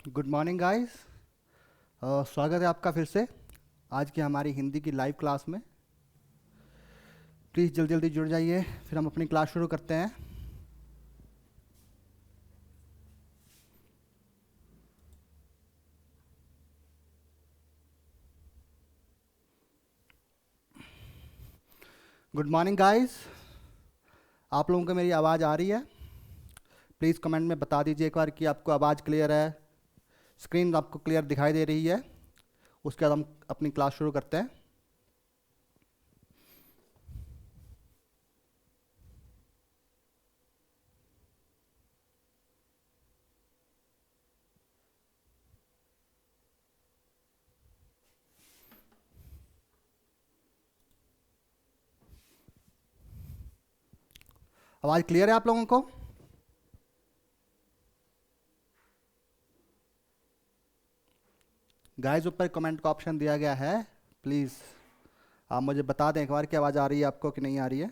Good morning guys. स्वागत है आपका फिर से आज की हमारी हिंदी की लाइव क्लास में। प्लीज़ जल्दी जल्दी जुड़ जाइए, फिर हम अपनी क्लास शुरू करते हैं। Good morning guys. आप लोगों को मेरी आवाज़ आ रही है? प्लीज़ कमेंट में बता दीजिए एक बार कि आपको आवाज़ क्लियर है, स्क्रीन आपको क्लियर दिखाई दे रही है। उसके बाद हम अपनी क्लास शुरू करते हैं। आवाज़ क्लियर है आप लोगों को? गाइस ऊपर कमेंट का ऑप्शन दिया गया है, प्लीज़ आप मुझे बता दें एक बार कि आवाज़ आ रही है आपको कि नहीं आ रही है।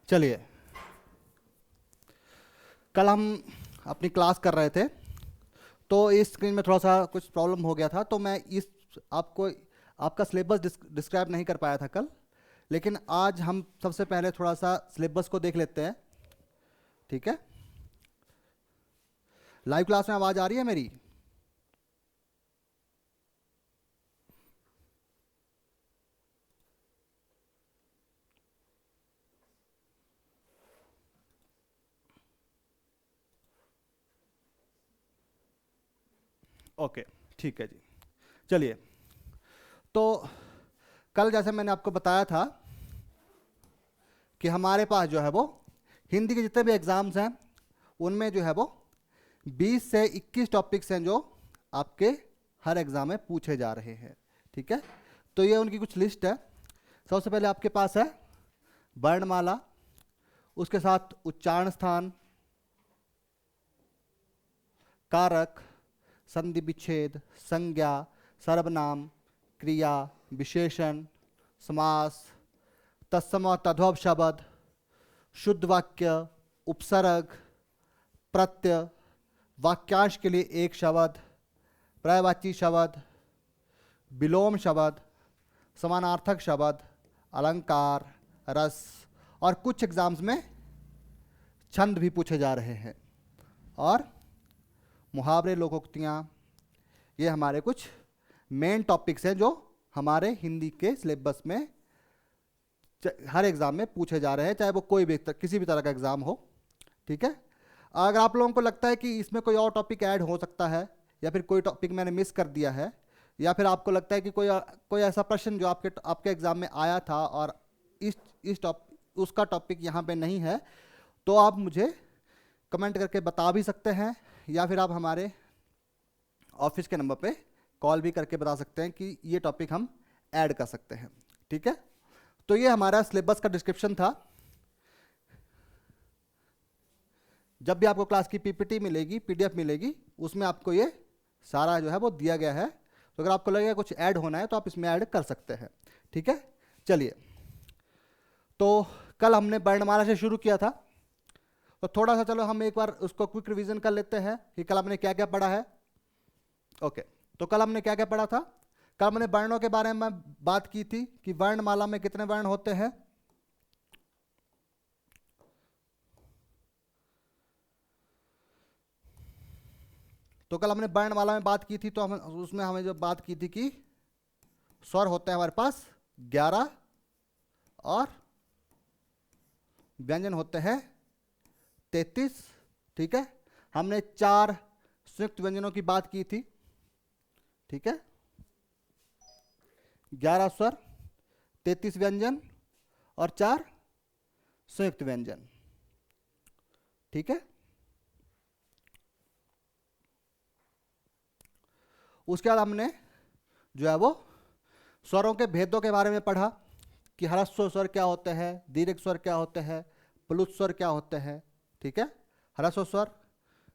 चलिए, कल हम अपनी क्लास कर रहे थे तो इस स्क्रीन में थोड़ा सा कुछ प्रॉब्लम हो गया था, तो मैं इस आपको आपका सिलेबस डिस्क्राइब नहीं कर पाया था कल। लेकिन आज हम सबसे पहले थोड़ा सा सिलेबस को देख लेते हैं, ठीक है? लाइव क्लास में आवाज़ आ रही है मेरी? ओके, ठीक है जी। चलिए, तो कल जैसे मैंने आपको बताया था कि हमारे पास जो है वो हिंदी के जितने भी एग्ज़ाम्स हैं उनमें जो है वो 20 से 21 टॉपिक्स हैं जो आपके हर एग्ज़ाम में पूछे जा रहे हैं, ठीक है? तो ये उनकी कुछ लिस्ट है। सबसे पहले आपके पास है वर्णमाला, उसके साथ उच्चारण स्थान, कारक, संधि विच्छेद, संज्ञा, सर्वनाम, क्रिया, विशेषण, समास, तत्सम और तद्भव शब्द, शुद्ध वाक्य, उपसर्ग, प्रत्यय, वाक्यांश के लिए एक शब्द, पर्यायवाची शब्द, विलोम शब्द, समानार्थक शब्द, अलंकार, रस, और कुछ एग्जाम्स में छंद भी पूछे जा रहे हैं, और मुहावरे, लोकोक्तियाँ। ये हमारे कुछ मेन टॉपिक्स हैं जो हमारे हिंदी के सिलेबस में हर एग्ज़ाम में पूछे जा रहे हैं, चाहे वो कोई भी किसी भी तरह का एग्ज़ाम हो, ठीक है? अगर आप लोगों को लगता है कि इसमें कोई और टॉपिक ऐड हो सकता है, या फिर कोई टॉपिक मैंने मिस कर दिया है, या फिर आपको लगता है कि कोई ऐसा प्रश्न जो आपके एग्ज़ाम में आया था और इस उसका टॉपिक यहाँ पे नहीं है, तो आप मुझे कमेंट करके बता भी सकते हैं, या फिर आप हमारे ऑफिस के नंबर पे कॉल भी करके बता सकते हैं कि ये टॉपिक हम ऐड कर सकते हैं, ठीक है? तो ये हमारा सिलेबस का डिस्क्रिप्शन था। जब भी आपको क्लास की पीपीटी मिलेगी, पीडीएफ मिलेगी, उसमें आपको ये सारा जो है वो दिया गया है। तो अगर आपको लगेगा कुछ ऐड होना है तो आप इसमें ऐड कर सकते हैं, ठीक है? चलिए, तो कल हमने वर्णमाला से शुरू किया था, तो थोड़ा सा चलो हम एक बार उसको क्विक रिवीजन कर लेते हैं कि कल हमने क्या क्या पढ़ा है। ओके, तो कल हमने क्या क्या पढ़ा था? कल हमने वर्णों के बारे में बात की थी कि वर्णमाला में कितने वर्ण होते हैं। तो कल हमने वर्णमाला में बात की थी, तो हम उसमें हमें जो बात की थी कि स्वर होते हैं हमारे पास 11 और व्यंजन होते हैं 33, ठीक है? हमने 4 संयुक्त व्यंजनों की बात की थी, ठीक है? 11 स्वर, 33 व्यंजन और 4 संयुक्त व्यंजन, ठीक है? उसके बाद हमने जो है वो स्वरों के भेदों के बारे में पढ़ा कि ह्रस्व स्वर क्या होते हैं, दीर्घ स्वर क्या होते हैं, प्लुत स्वर क्या होते हैं, ठीक है? ह्रस्व स्वर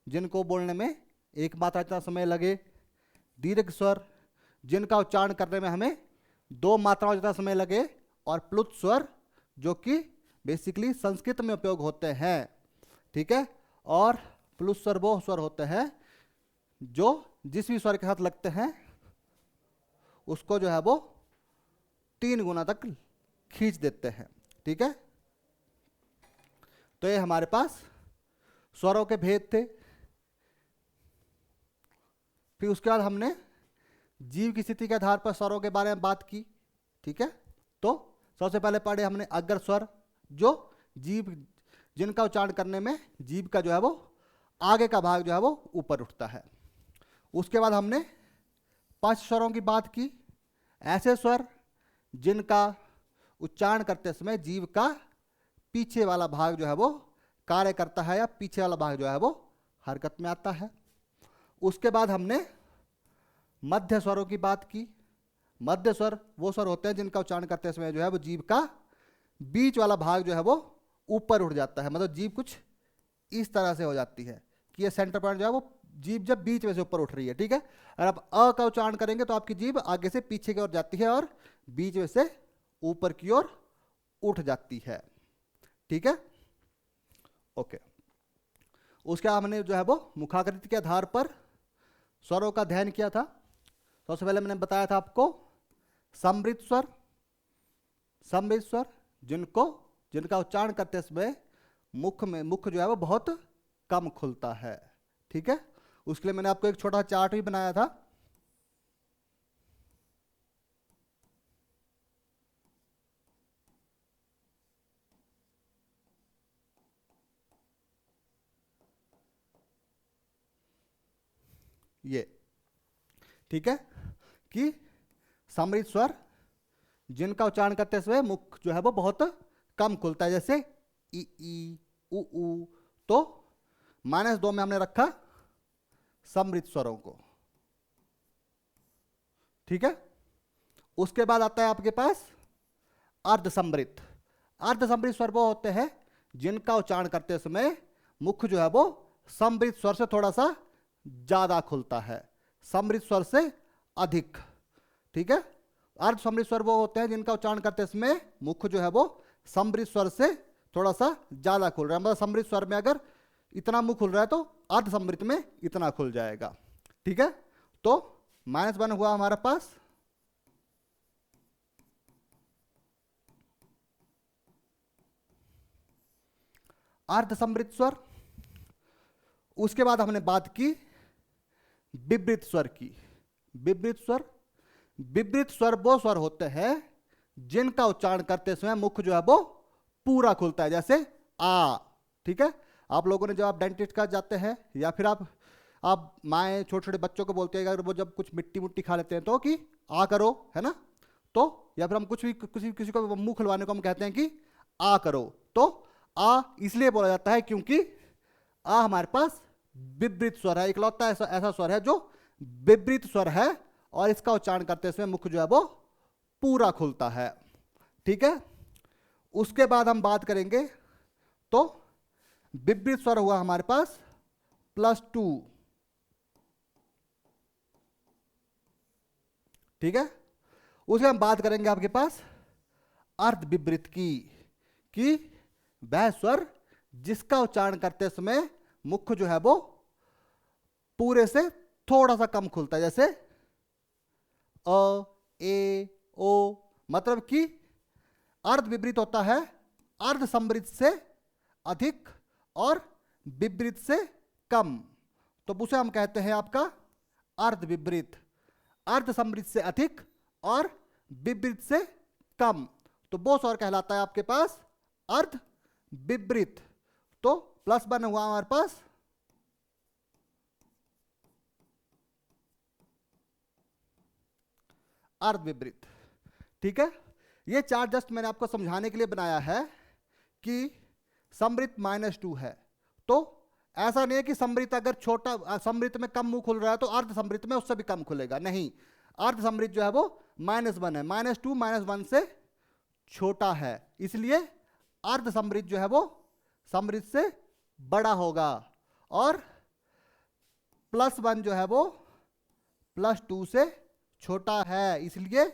जिनको बोलने में एक मात्रा इतना समय लगे, दीर्घ स्वर जिनका उच्चारण करने में हमें 2 मात्राओं जितना समय लगे, और प्लुत स्वर जो कि बेसिकली संस्कृत में उपयोग होते हैं, ठीक है। और प्लुत स्वर वो स्वर होते हैं जो जिस भी स्वर के साथ लगते हैं उसको जो है वो 3 गुना तक खींच देते हैं, ठीक है। तो ये हमारे पास स्वरों के भेद थे। फिर उसके बाद हमने जीव की स्थिति के आधार पर स्वरों के बारे में बात की, ठीक है। तो सबसे पहले पढ़े हमने अग्र स्वर, जो जीव जिनका उच्चारण करने में जीभ का जो है वो आगे का भाग जो है वो ऊपर उठता है। उसके बाद हमने 5 स्वरों की बात की, ऐसे स्वर जिनका उच्चारण करते समय जीभ का पीछे वाला भाग जो है वो कार्य करता है या पीछे वाला भाग जो है वो हरकत में आता है। उसके बाद हमने मध्य स्वरों की बात की। मध्य स्वर वो स्वर होते हैं जिनका उच्चारण करते समय जो है वो जीभ का बीच वाला भाग जो है वो ऊपर उठ जाता है, मतलब जीभ कुछ इस तरह से हो जाती है कि ये सेंटर पॉइंट जो है वो जीभ जब बीच में से ऊपर उठ रही है, ठीक है। और आप अ का उच्चारण करेंगे तो आपकी जीभ आगे से पीछे की ओर जाती है और बीच में से ऊपर की ओर उठ जाती है, ठीक है, ओके। उसके बाद हमने जो है वो मुखाकृति के आधार पर स्वरों का अध्ययन किया था। सबसे पहले मैंने बताया था आपको समृद्ध स्वर, समृद्ध स्वर जिनका उच्चारण करते समय मुख जो है वो बहुत कम खुलता है, ठीक है। उसके लिए मैंने आपको एक छोटा चार्ट भी बनाया था। ये ठीक है कि समृद्ध स्वर जिनका उच्चारण करते समय मुख जो है वो बहुत कम खुलता है, जैसे ई उ। तो -2 में हमने रखा समृद्ध स्वरों को, ठीक है। उसके बाद आता है आपके पास अर्ध समृद्ध। अर्ध समृद्ध स्वर वो होते हैं जिनका उच्चारण करते समय मुख जो है वो समृद्ध स्वर से थोड़ा सा ज्यादा खुलता है, समृद्ध स्वर से अधिक, ठीक है। अर्ध समृद्ध स्वर वो होते हैं जिनका उच्चारण करते समय मुख जो है वो समृद्ध स्वर से थोड़ा सा ज्यादा खुल रहा है, मतलब समृद्ध स्वर में अगर इतना मुख खुल रहा है तो अर्ध समृद्ध में इतना खुल जाएगा, ठीक है। तो -1 हुआ हमारे पास अर्ध समृद्ध स्वर। उसके बाद हमने बात की विवृत स्वर की। विवृत स्वर, विवृत स्वर वो स्वर होते हैं जिनका उच्चारण करते समय मुख जो है वो पूरा खुलता है, जैसे आ, ठीक है। आप लोगों ने जब आप डेंटिस्ट का जाते हैं या फिर आप माएँ छोटे छोटे बच्चों को बोलते हैं अगर वो जब कुछ मिट्टी मुट्टी खा लेते हैं तो कि आ करो, है ना। तो या फिर हम कुछ भी किसी को मुंह खुलवाने को हम कहते हैं कि आ करो। तो आ इसलिए बोला जाता है क्योंकि आ हमारे पास विवृत स्वर है, इकलौता ऐसा स्वर है जो विवृत स्वर है और इसका उच्चारण करते समय मुख जो है वो पूरा खुलता है, ठीक है। उसके बाद हम बात करेंगे तो विवृत स्वर हुआ हमारे पास +2, ठीक है। उसके हम बात करेंगे आपके पास अर्ध विवृत की, कि वह स्वर जिसका उच्चारण करते समय मुख जो है वो पूरे से थोड़ा सा कम खुलता है, जैसे अ, ए, ओ, मतलब कि अर्ध विवृत होता है अर्ध समृद्ध से अधिक और विवृत से कम, तो उसे हम कहते हैं आपका अर्ध विवृत। अर्ध समृद्ध से अधिक और विवृत से कम, तो वो स्वर कहलाता है आपके पास अर्ध विवृत। तो +1 हुआ हमारे पास अर्ध विवृत, ठीक है। ये चार्ट जस्ट मैंने आपको समझाने के लिए बनाया है कि समृद्ध -2 है, तो ऐसा नहीं है कि समृद्ध अगर छोटा समृद्ध में कम मुंह खुल रहा है तो अर्ध समृद्ध में उससे भी कम खुलेगा, नहीं। अर्ध समृद्ध जो है वो -1 है, -2 -1 से छोटा है, इसलिए अर्ध समृद्ध जो है वो समृद्ध से बड़ा होगा और +1 जो है वो +2 से छोटा है, इसलिए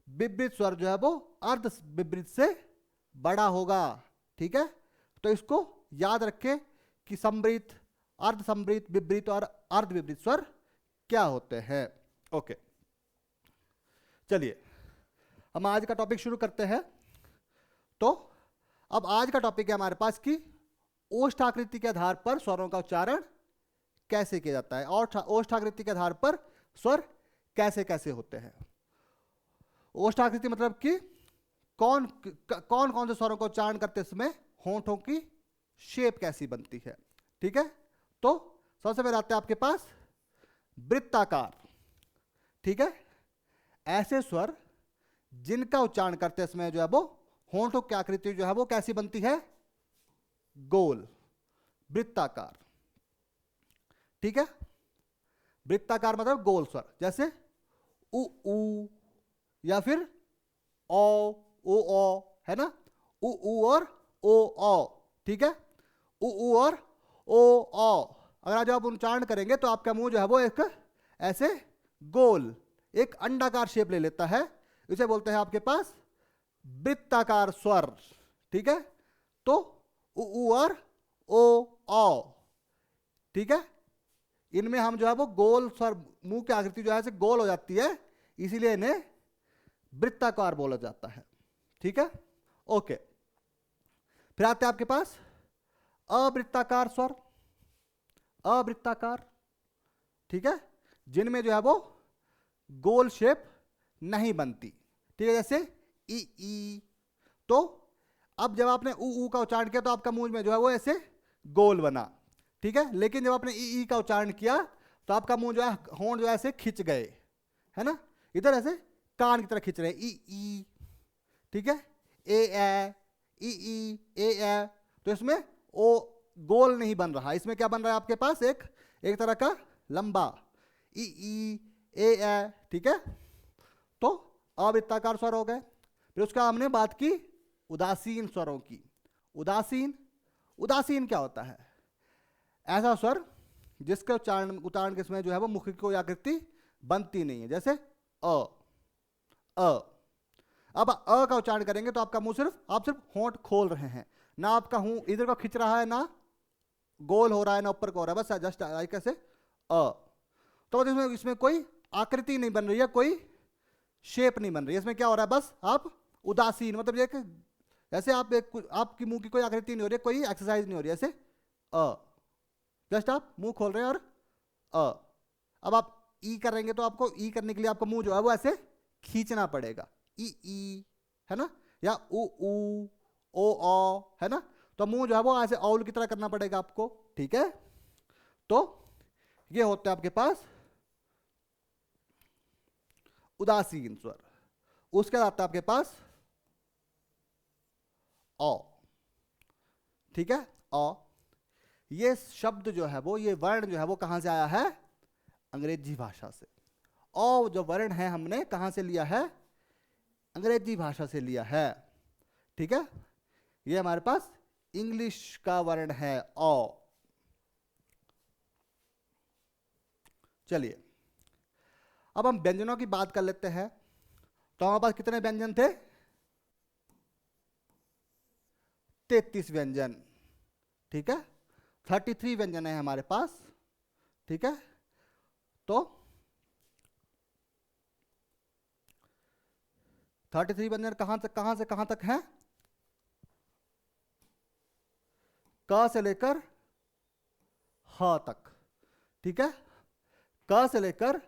विवृत स्वर जो है वो अर्ध विवृत से बड़ा होगा। ठीक है, तो इसको याद रखें कि समृत, अर्ध समृत, विवृत और अर्ध विवृत स्वर क्या होते हैं। ओके, चलिए हम आज का टॉपिक शुरू करते हैं। तो अब आज का टॉपिक है हमारे पास कि ओष्ठाकृति के आधार पर स्वरों का उच्चारण कैसे किया जाता है और ओष्ठाकृति के आधार पर स्वर कैसे कैसे होते हैं। ओष्ठाकृति मतलब कि कौन कौन से स्वरों का उच्चारण करते समय होंठों की शेप कैसी बनती है। ठीक है, तो सबसे पहले आते हैं आपके पास वृत्ताकार। ठीक है, ऐसे स्वर जिनका उच्चारण करते समय जो है वो होंठों की आकृति जो है वो कैसी बनती है, गोल, वृत्ताकार। ठीक है, वृत्ताकार मतलब गोल स्वर, जैसे उ या फिर ओ है ना, उ और ओ। ठीक है, उ और ओ। अगर जब आप उच्चारण करेंगे तो आपका मुंह जो है वो एक ऐसे गोल, एक अंडाकार शेप ले लेता है, इसे बोलते हैं आपके पास वृत्ताकार स्वर। ठीक है, तो उ और ओ। ठीक है, इनमें हम जो है वो गोल स्वर, मुंह की आकृति जो है ऐसे गोल हो जाती है, इसीलिए इन्हें वृत्ताकार बोला जाता है। ठीक है, ओके। फिर आते हैं आपके पास अवृत्ताकार स्वर, अवृत्ताकार। ठीक है, जिनमें जो है वो गोल शेप नहीं बनती। ठीक है, जैसे ई। तो अब जब आपने उ का उच्चारण किया तो आपका मुंह में जो है वो ऐसे गोल बना। ठीक है, लेकिन जब आपने ई का उच्चारण किया तो आपका मुंह जो है, होंठ जो है ऐसे खिंच गए, है ना, इधर ऐसे कान की तरह खिंच रहे, ई। ठीक है, ए ई। तो इसमें ओ गोल नहीं बन रहा, इसमें क्या बन रहा है आपके पास, एक तरह का लंबा ई ए। ठीक है, तो अवृत्ताकार स्वर हो गए। फिर उसका हमने बात की उदासीन स्वरों की। उदासीन क्या होता है, ऐसा स्वर जिसके उच्चारण के समय जो है वो मुख की कोई आकृति बनती नहीं है, जैसे अ। अब अ का उच्चारण करेंगे तो आपका मुंह आप सिर्फ होंठ खोल रहे हैं, ना आपका मुंह इधर को खिंच रहा है, ना गोल हो रहा है, ना ऊपर को हो रहा है, बस जस्ट कैसे अ। तो इसमें कोई आकृति नहीं बन रही है, कोई शेप नहीं बन रही है, इसमें क्या हो रहा है, बस आप उदासीन, मतलब एक जैसे आपकी मुंह की कोई आकृति नहीं हो रही है, कोई एक्सरसाइज नहीं हो रही है, ऐसे अ, जस्ट आप मुंह खोल रहे हैं और अ। अब आप ई करेंगे तो आपको ई करने के लिए आपका मुंह जो है वो ऐसे खींचना पड़ेगा, ई, है ना, या उ ओ है ना, तो मुंह जो है वो ऐसे औल की तरह करना पड़ेगा आपको। ठीक है, तो ये होते हैं आपके पास उदासीन स्वर। उसके बाद आता है आपके पास औ। ठीक है, औ, ये शब्द जो है वो, ये वर्ण जो है वो कहां से आया है, अंग्रेजी भाषा से। औ जो वर्ण है हमने कहां से लिया है, अंग्रेजी भाषा से लिया है। ठीक है, ये हमारे पास इंग्लिश का वर्ण है औ। चलिए अब हम व्यंजनों की बात कर लेते हैं। तो हमारे पास कितने व्यंजन थे, 33 व्यंजन। ठीक है, 33 व्यंजन है हमारे पास। ठीक है, तो 33 व्यंजन कहां से कहां तक हैं, क से लेकर ह तक। ठीक है, क से लेकर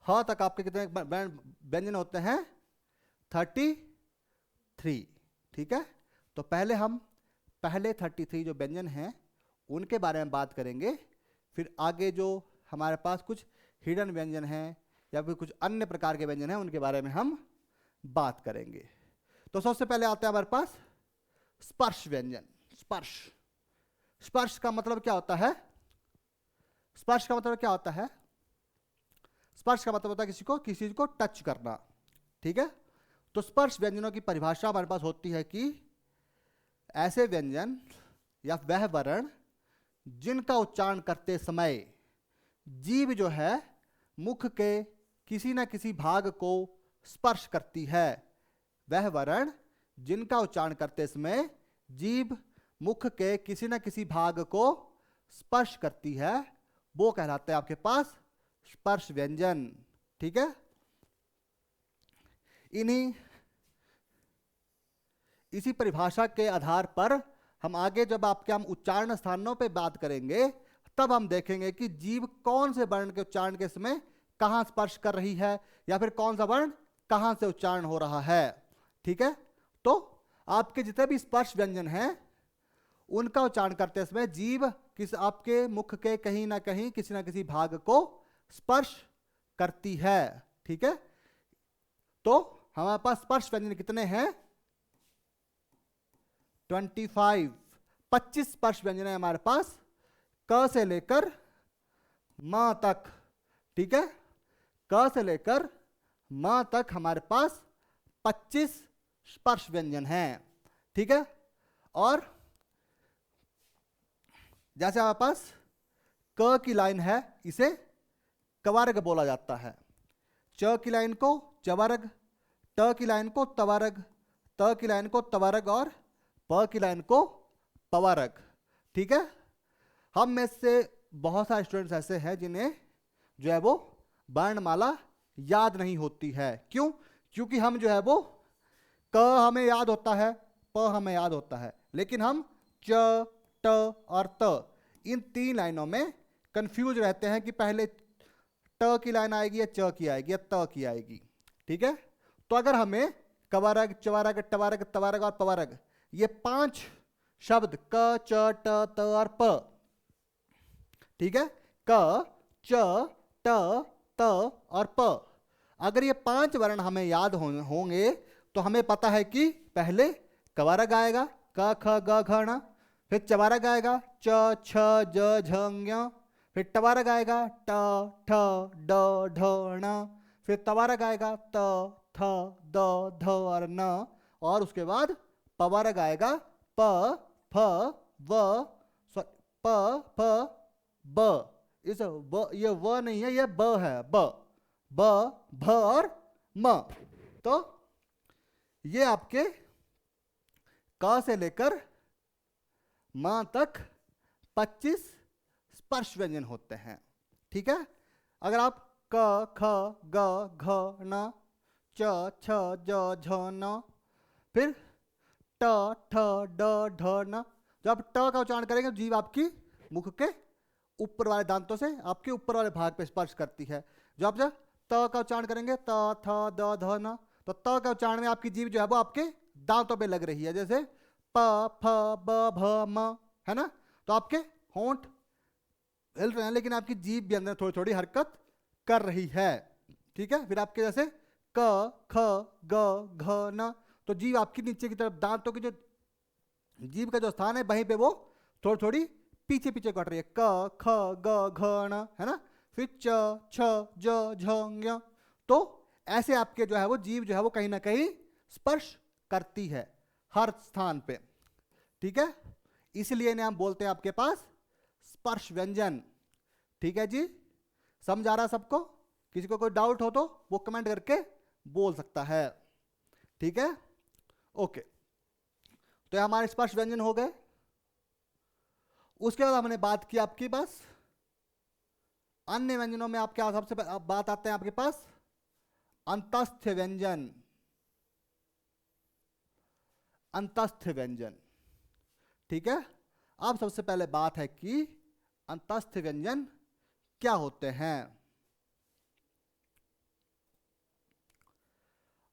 ह तक आपके कितने व्यंजन होते हैं, 33। ठीक है, तो पहले 33 जो व्यंजन हैं उनके बारे में बात करेंगे, फिर आगे जो हमारे पास कुछ हिडन व्यंजन हैं या फिर कुछ अन्य प्रकार के व्यंजन हैं उनके बारे में हम बात करेंगे। तो सबसे पहले आता है हमारे पास स्पर्श व्यंजन। स्पर्श का मतलब क्या होता है, स्पर्श का मतलब क्या होता है, स्पर्श का मतलब होता है किसी चीज को टच करना। ठीक है, तो स्पर्श व्यंजनों की परिभाषा हमारे पास होती है कि ऐसे व्यंजन या वह वर्ण जिनका उच्चारण करते समय जीभ जो है मुख के किसी न किसी भाग को स्पर्श करती है। वह वर्ण जिनका उच्चारण करते समय जीभ मुख के किसी न किसी भाग को स्पर्श करती है वो कहलाते हैं आपके पास स्पर्श व्यंजन। ठीक है, इसी परिभाषा के आधार पर हम आगे जब हम उच्चारण स्थानों पे बात करेंगे तब हम देखेंगे कि जीभ कौन से वर्ण के उच्चारण के समय कहां स्पर्श कर रही है या फिर कौन सा वर्ण कहां से उच्चारण हो रहा है। ठीक है, तो आपके जितने भी स्पर्श व्यंजन हैं उनका उच्चारण करते समय जीभ आपके मुख के कहीं ना कहीं किसी ना किसी भाग को स्पर्श करती है। ठीक है, तो हमारे पास स्पर्श व्यंजन कितने हैं? 25 स्पर्श व्यंजन है हमारे पास क से लेकर म तक। ठीक है, क से लेकर म तक हमारे पास 25 स्पर्श व्यंजन हैं। ठीक है, और जैसे हमारे पास क की लाइन है इसे कवर्ग बोला जाता है, च की लाइन को चवर्ग, ट की लाइन को तवर्ग, त की लाइन को तवर्ग और प की लाइन को पवर्ग। ठीक है, हम में से बहुत सारे स्टूडेंट्स ऐसे हैं जिन्हें जो है वो वर्णमाला याद नहीं होती है। क्यों? क्योंकि हम जो है वो क हमें याद होता है, प हमें याद होता है, लेकिन हम च, ट और त इन 3 लाइनों में कंफ्यूज रहते हैं कि पहले ट की लाइन आएगी या च की आएगी या त की आएगी। ठीक है, तो अगर हमें कवर्ग, चवर्ग, टवर्ग, तवर्ग और पवर्ग ये 5 शब्द क, च, ट, त और प, ठीक है, क, च, ट, त और प, अगर ये 5 वर्ण हमें याद होंगे तो हमें पता है कि पहले कवर्ग आएगा क, ख, ग, घ, ण, फिर चवर्ग आएगा च, छ, ज, झ, ञ, फिर टवर्ग आएगा ट, ठ, ड, ढ, ण, फिर तवर्ग आएगा त, थ, द, ध और न, और उसके बाद पवर्ग आएगा प, फ, व, प, फ, ब। इस ब, ये व नहीं है, ये ब है, ब, ब, भ और म। तो ये आपके क से लेकर म तक 25 स्पर्श व्यंजन होते हैं। ठीक है, अगर आप क, ख, ग, घ, न, च, छ, ज, झ, न, फिर ट, ठ, ड, ढ, न, जब आप ट का उच्चारण करेंगे जीभ आपकी मुख के ऊपर वाले दांतों से आपके ऊपर वाले भाग पे स्पर्श करती है। जब आप त का उच्चारण करेंगे त, थ, द, ध, न, तो त का उच्चारण में आपकी जीभ जो है वो आपके दांतों पे लग रही है, जैसे प, फ, ब, भ, म, है ना। तो आपके होंठ हिल रहे हैं लेकिन आपकी जीभ भी अंदर थोड़ी थोड़ी हरकत कर रही है। ठीक है, फिर आपके जैसे क, ख, ग, घ, न, तो जीभ आपकी नीचे की तरफ दांतों की जो जीभ का जो स्थान है वहीं पे वो थोड़ी थोड़ी पीछे पीछे कट रही है, क, ख, ग, घ, न, है ना। फिर च, छ, ज, झ, ञ, तो ऐसे आपके जो है वो जीभ जो है वो कहीं ना कहीं स्पर्श करती है हर स्थान पे। ठीक है, इसलिए इन्हें हम बोलते हैं आपके पास स्पर्श व्यंजन। ठीक है जी, समझ आ रहा सबको? किसी को कोई डाउट हो तो वो कमेंट करके बोल सकता है। ठीक है, ओके, तो ये हमारे स्पर्श व्यंजन हो गए। उसके बाद हमने बात की आपके पास अन्य व्यंजनों में आपके सबसे बात आते हैं आपके पास अंतस्थ व्यंजन। अंतस्थ व्यंजन, ठीक है, अब सबसे पहले बात है कि अंतस्थ व्यंजन क्या होते हैं।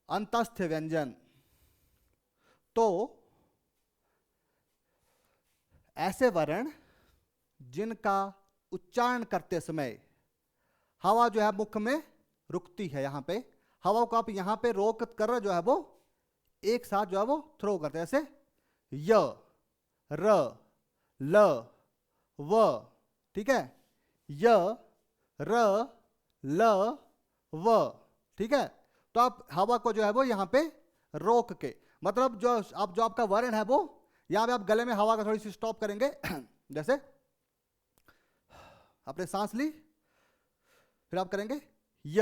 अंतस्थ व्यंजन तो ऐसे वर्ण जिनका उच्चारण करते समय हवा जो है मुख में रुकती है, यहां पे हवा को आप यहां पे रोक कर जो है वो एक साथ जो है वो थ्रो करते हैं, जैसे य, र, ल, व। ठीक है, य, र, ल, व। ठीक है, तो आप हवा को जो है वो यहां पे रोक के, मतलब जो आपका वर्ण है वो यहां पे आप गले में हवा का थोड़ी सी स्टॉप करेंगे जैसे आपने सांस ली, फिर आप करेंगे य,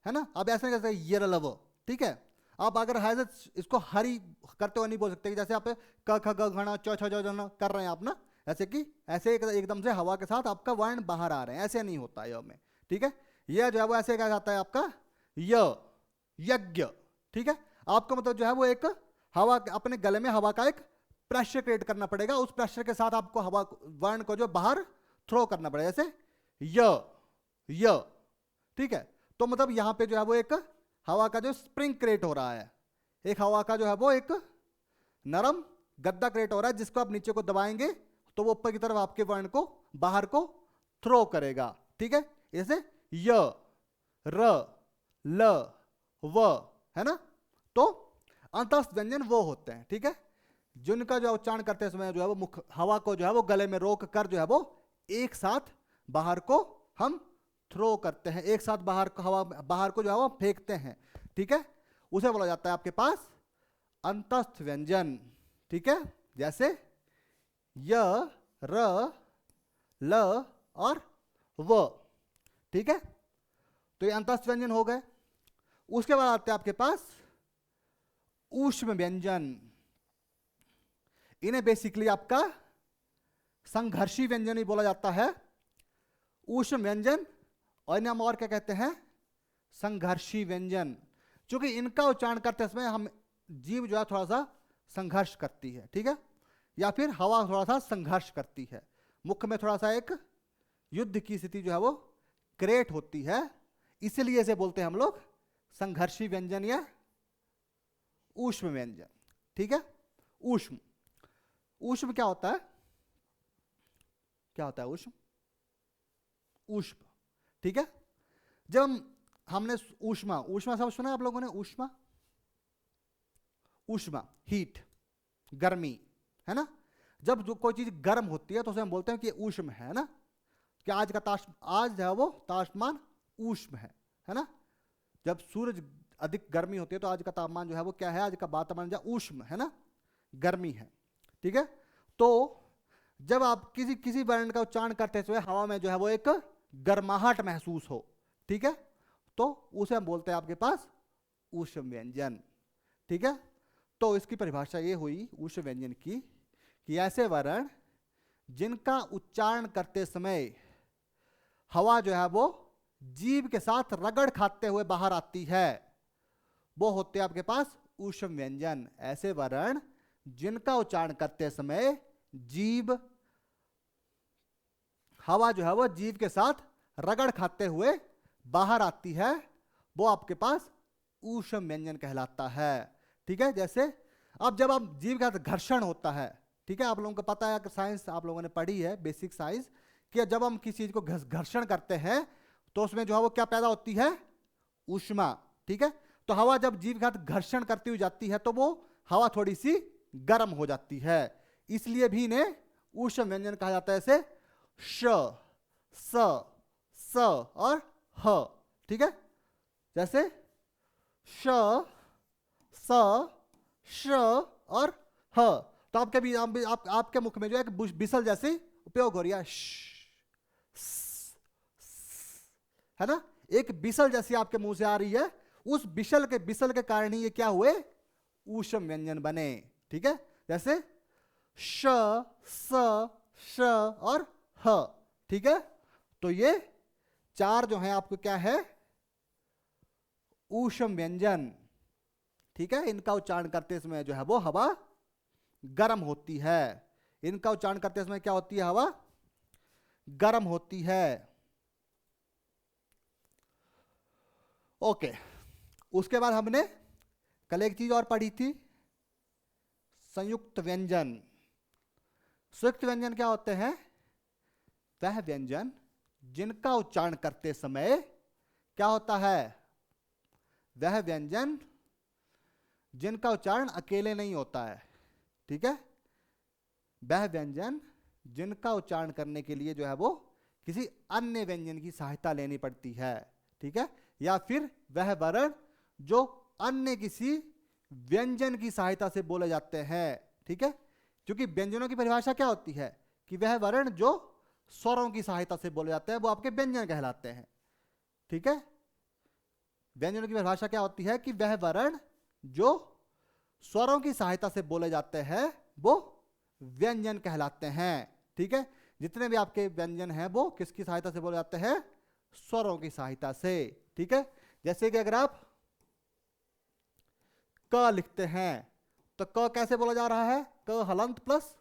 है ना। अब ऐसे कैसे ये लव, ठीक है। आप अगर है इसको हरी करते हुए नहीं बोल सकते कि जैसे आप क ख ग घ च छ ज न कर रहे हैं आप ना, ऐसे कि ऐसे एकदम से हवा के साथ आपका वर्ण बाहर आ रहे हैं, ऐसे नहीं होता य में, ठीक है। यह जो है वो ऐसे कहा जाता है आपका य, यज्ञ, ठीक है। आपको मतलब जो है वो एक हवा, अपने गले में हवा का एक प्रेशर क्रिएट करना पड़ेगा, उस प्रेशर के साथ आपको हवा वर्ण को जो बाहर थ्रो करना पड़ेगा, जैसे य, ठीक है। तो मतलब यहां पे जो है वो एक हवा का जो स्प्रिंग क्रिएट हो रहा है, एक हवा का जो है वो एक नरम गद्दा क्रिएट हो रहा है, जिसको आप नीचे को दबाएंगे तो वो ऊपर की तरफ आपके वर्ण को बाहर को थ्रो करेगा, ठीक है। जैसे य, र, ल, व, है ना। तो अंतस्थ व्यंजन वो होते हैं, ठीक है, जिनका जो उच्चारण करते समय जो है वो मुख हवा को जो है वो गले में रोक कर जो है वो एक साथ बाहर को हम थ्रो करते हैं, एक साथ बाहर को हवा बाहर को जो है वो फेंकते हैं, ठीक है। उसे बोला जाता है आपके पास अंतस्थ व्यंजन, ठीक है। जैसे य, र, ल और व, ठीक है। तो ये अंतस्थ व्यंजन हो गए। उसके बाद आते हैं आपके पास ऊष्म व्यंजन। इन्हें बेसिकली आपका संघर्षी व्यंजन ही बोला जाता है, ऊष्म व्यंजन, और इन्हें हम और क्या कहते हैं, संघर्षी व्यंजन। क्योंकि इनका उच्चारण करते समय हम जीभ जो है थोड़ा सा संघर्ष करती है, ठीक है, या फिर हवा थोड़ा सा संघर्ष करती है, मुख में थोड़ा सा एक युद्ध की स्थिति जो है वो क्रिएट होती है, इसलिए इसे बोलते हैं हम लोग संघर्षी व्यंजन या ऊष्म व्यंजन, ठीक है। ऊष्म, ऊष्म क्या होता है, क्या होता है ऊष्म, ऊष्म, ठीक है। जब हमने ऊष्मा, ऊष्मा सब सुना आप लोगों ने, ऊष्मा, ऊष्मा हीट, गर्मी, है ना। जब जो कोई चीज गर्म होती है तो उसे हम बोलते हैं कि ऊष्म है ना, कि आज का आज है वो तापमान ऊष्म है ना। जब सूरज अधिक गर्मी होती है तो आज का तापमान जो है वो क्या है, आज का वातावरण जो ऊष्म है ना, गर्मी है, ठीक है। तो जब आप किसी किसी वर्ण का उच्चारण करते हुए हवा में जो है वो एक गर्माहट महसूस हो, ठीक है, तो उसे हम बोलते हैं आपके पास ऊष्म व्यंजन, ठीक है। तो इसकी परिभाषा ये हुई ऊष्म व्यंजन की कि ऐसे वर्ण जिनका उच्चारण करते समय हवा जो है वो जीभ के साथ रगड़ खाते हुए बाहर आती है, वो होते हैं आपके पास ऊष्म व्यंजन। ऐसे वर्ण जिनका उच्चारण करते समय जीभ, हवा जो है वो जीभ के साथ रगड़ खाते हुए बाहर आती है, वो आपके पास ऊष्म व्यंजन कहलाता है, ठीक है। जैसे अब जब आप जीभ का घर्षण होता है, ठीक है, आप लोगों को पता है कि साइंस आप लोगों ने पढ़ी है, बेसिक साइंस, कि जब हम किसी चीज को घर्षण करते हैं तो उसमें जो है वो क्या पैदा होती है, ऊष्मा, ठीक है। तो हवा जब जीभ का घर्षण करती हुई जाती है तो वो हवा थोड़ी सी गर्म हो जाती है, इसलिए भी इन्हें ऊष्म व्यंजन कहा जाता है। ऐसे श, स और ह, ठीक है। जैसे श, स, श और ह। तो आपके भी आपके मुख में जो है एक बिसल जैसी उपयोग हो रही है, है ना, एक बिसल जैसी आपके मुंह से आ रही है, उस बिसल के कारण ही ये क्या हुए, ऊष्म व्यंजन बने, ठीक है। जैसे श, स, श और ह, ठीक है। तो ये चार जो है आपको क्या है, ऊष्म व्यंजन, ठीक है। इनका उच्चारण करते समय जो है वो हवा गर्म होती है, इनका उच्चारण करते समय क्या होती है, हवा गर्म होती है, ओके। उसके बाद हमने कल एक चीज और पढ़ी थी, संयुक्त व्यंजन। संयुक्त व्यंजन क्या होते हैं, वह व्यंजन जिनका उच्चारण करते समय क्या होता है, वह व्यंजन जिनका उच्चारण अकेले नहीं होता है, ठीक है। वह व्यंजन जिनका उच्चारण करने के लिए जो है वो किसी अन्य व्यंजन की सहायता लेनी पड़ती है, ठीक है, या फिर वह वर्ण जो अन्य किसी व्यंजन की सहायता से बोले जाते हैं, ठीक है। क्योंकि व्यंजनों की परिभाषा क्या होती है कि वह वर्ण जो स्वरों की सहायता से बोले जाते हैं वो आपके व्यंजन कहलाते हैं, ठीक है। व्यंजनों की परिभाषा क्या होती है कि वह वर्ण जो स्वरों की सहायता से बोले जाते हैं वो व्यंजन कहलाते हैं। ठीक है, जितने भी आपके व्यंजन हैं वो किसकी सहायता से बोले जाते हैं? स्वरों की सहायता से। ठीक है, जैसे कि अगर आप क लिखते हैं तो क कैसे बोला जा रहा है? क हलंत प्लस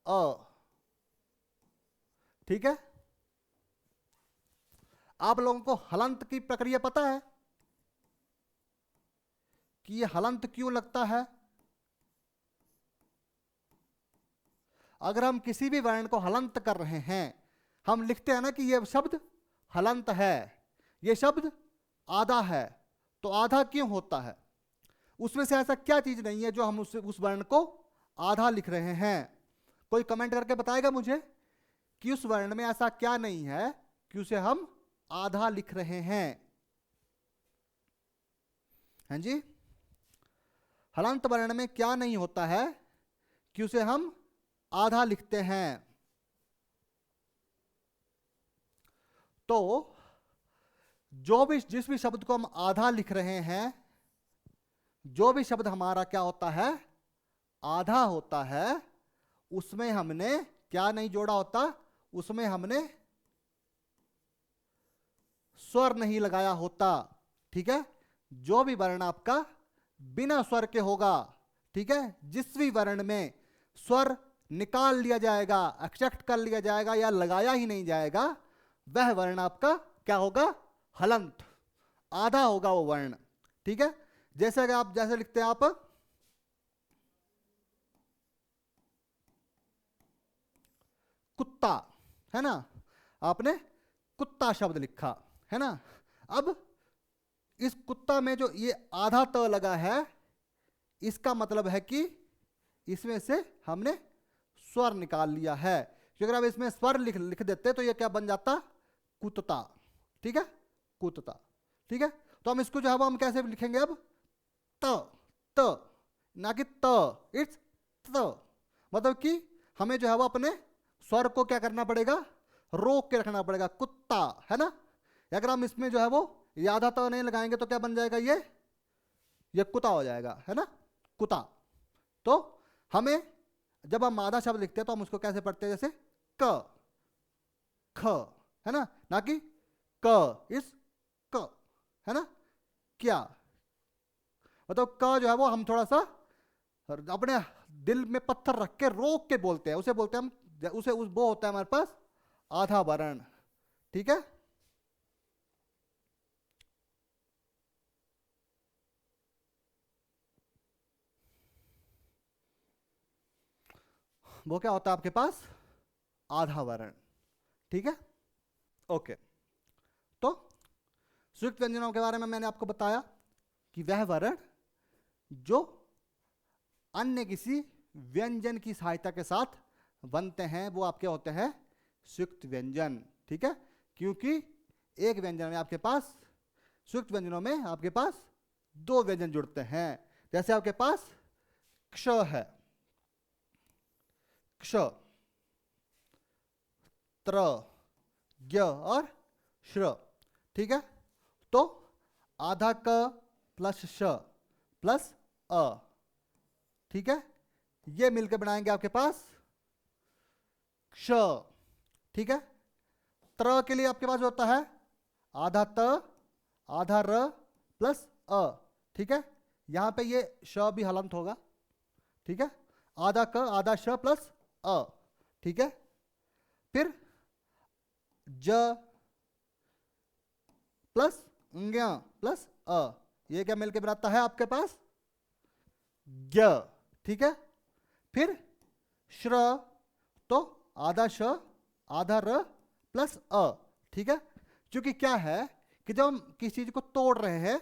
अ। ठीक है, आप लोगों को हलंत की प्रक्रिया पता है कि ये हलंत क्यों लगता है? अगर हम किसी भी वर्ण को हलंत कर रहे हैं, हम लिखते हैं ना कि ये शब्द हलंत है, ये शब्द आधा है, तो आधा क्यों होता है? उसमें से ऐसा क्या चीज नहीं है जो हम उस वर्ण को आधा लिख रहे हैं? कोई कमेंट करके बताएगा मुझे कि उस वर्ण में ऐसा क्या नहीं है कि उसे हम आधा लिख रहे हैं? हाँ जी, हलंत वर्ण में क्या नहीं होता है कि उसे हम आधा लिखते हैं? तो जिस भी शब्द को हम आधा लिख रहे हैं, जो भी शब्द हमारा क्या होता है? आधा होता है, उसमें हमने क्या नहीं जोड़ा होता? उसमें हमने स्वर नहीं लगाया होता। ठीक है, जो भी वर्ण आपका बिना स्वर के होगा, ठीक है, जिस भी वर्ण में स्वर निकाल लिया जाएगा, एक्सेप्ट कर लिया जाएगा या लगाया ही नहीं जाएगा, वह वर्ण आपका क्या होगा? हलंत, आधा होगा वो वर्ण। ठीक है, जैसे अगर आप जैसे लिखते हैं आप कुत्ता, है ना, आपने कुत्ता शब्द लिखा, है ना। अब इस कुत्ता में जो ये आधा त लगा है, इसका मतलब है कि इसमें से हमने स्वर निकाल लिया है। क्योंकि अगर आप इसमें स्वर लिख देते तो ये क्या बन जाता? कुत्ता। ठीक है, कुत्ता। ठीक है, तो हम इसको जो है वो हम कैसे लिखेंगे अब? त, त, ना कि त, इट्स त। मतलब कि हमें जो है वो अपने स्वर को क्या करना पड़ेगा? रोक के रखना पड़ेगा, कुत्ता, है ना। अगर हम इसमें जो है वो आधा त नहीं लगाएंगे तो क्या बन जाएगा? ये कुत्ता हो जाएगा, है ना, कुत्ता। तो हमें जब हम आधा शब्द लिखते हैं तो हम उसको कैसे पढ़ते हैं? जैसे क, ख, है ना कि क इस क, है ना, क्या। मतलब क जो है वो हम थोड़ा सा अपने दिल में पत्थर रख के रोक के बोलते हैं, उसे बोलते हैं हम, उसे उस वो होता है हमारे पास आधा वर्ण। ठीक है, वो क्या होता है आपके पास? आधा वर्ण। ठीक है, ओके। तो संयुक्त व्यंजनों के बारे में मैंने आपको बताया कि वह वर्ण जो अन्य किसी व्यंजन की सहायता के साथ बनते हैं वो आपके होते हैं संयुक्त व्यंजन। ठीक है, क्योंकि एक व्यंजन में आपके पास, संयुक्त व्यंजनों में आपके पास दो व्यंजन जुड़ते हैं। जैसे आपके पास क्ष है, क्ष, त्र, ज्ञ और श्र। ठीक है, तो आधा क प्लस श प्लस अ, ठीक है, ये मिलकर बनाएंगे आपके पास क्ष। ठीक है, त्र के लिए आपके पास होता है आधा त आधा र प्लस अ। ठीक है, यहां पे ये श भी हलंत होगा। ठीक है, आधा क आधा श प्लस अ। ठीक है, फिर ज प्लस ज्ञ प्लस अ, ये क्या मिलके बनाता है आपके पास? ज्ञ। ठीक है, फिर श्र, तो आधा श आधा र प्लस अ। ठीक है, क्योंकि क्या है कि जब हम किसी चीज को तोड़ रहे हैं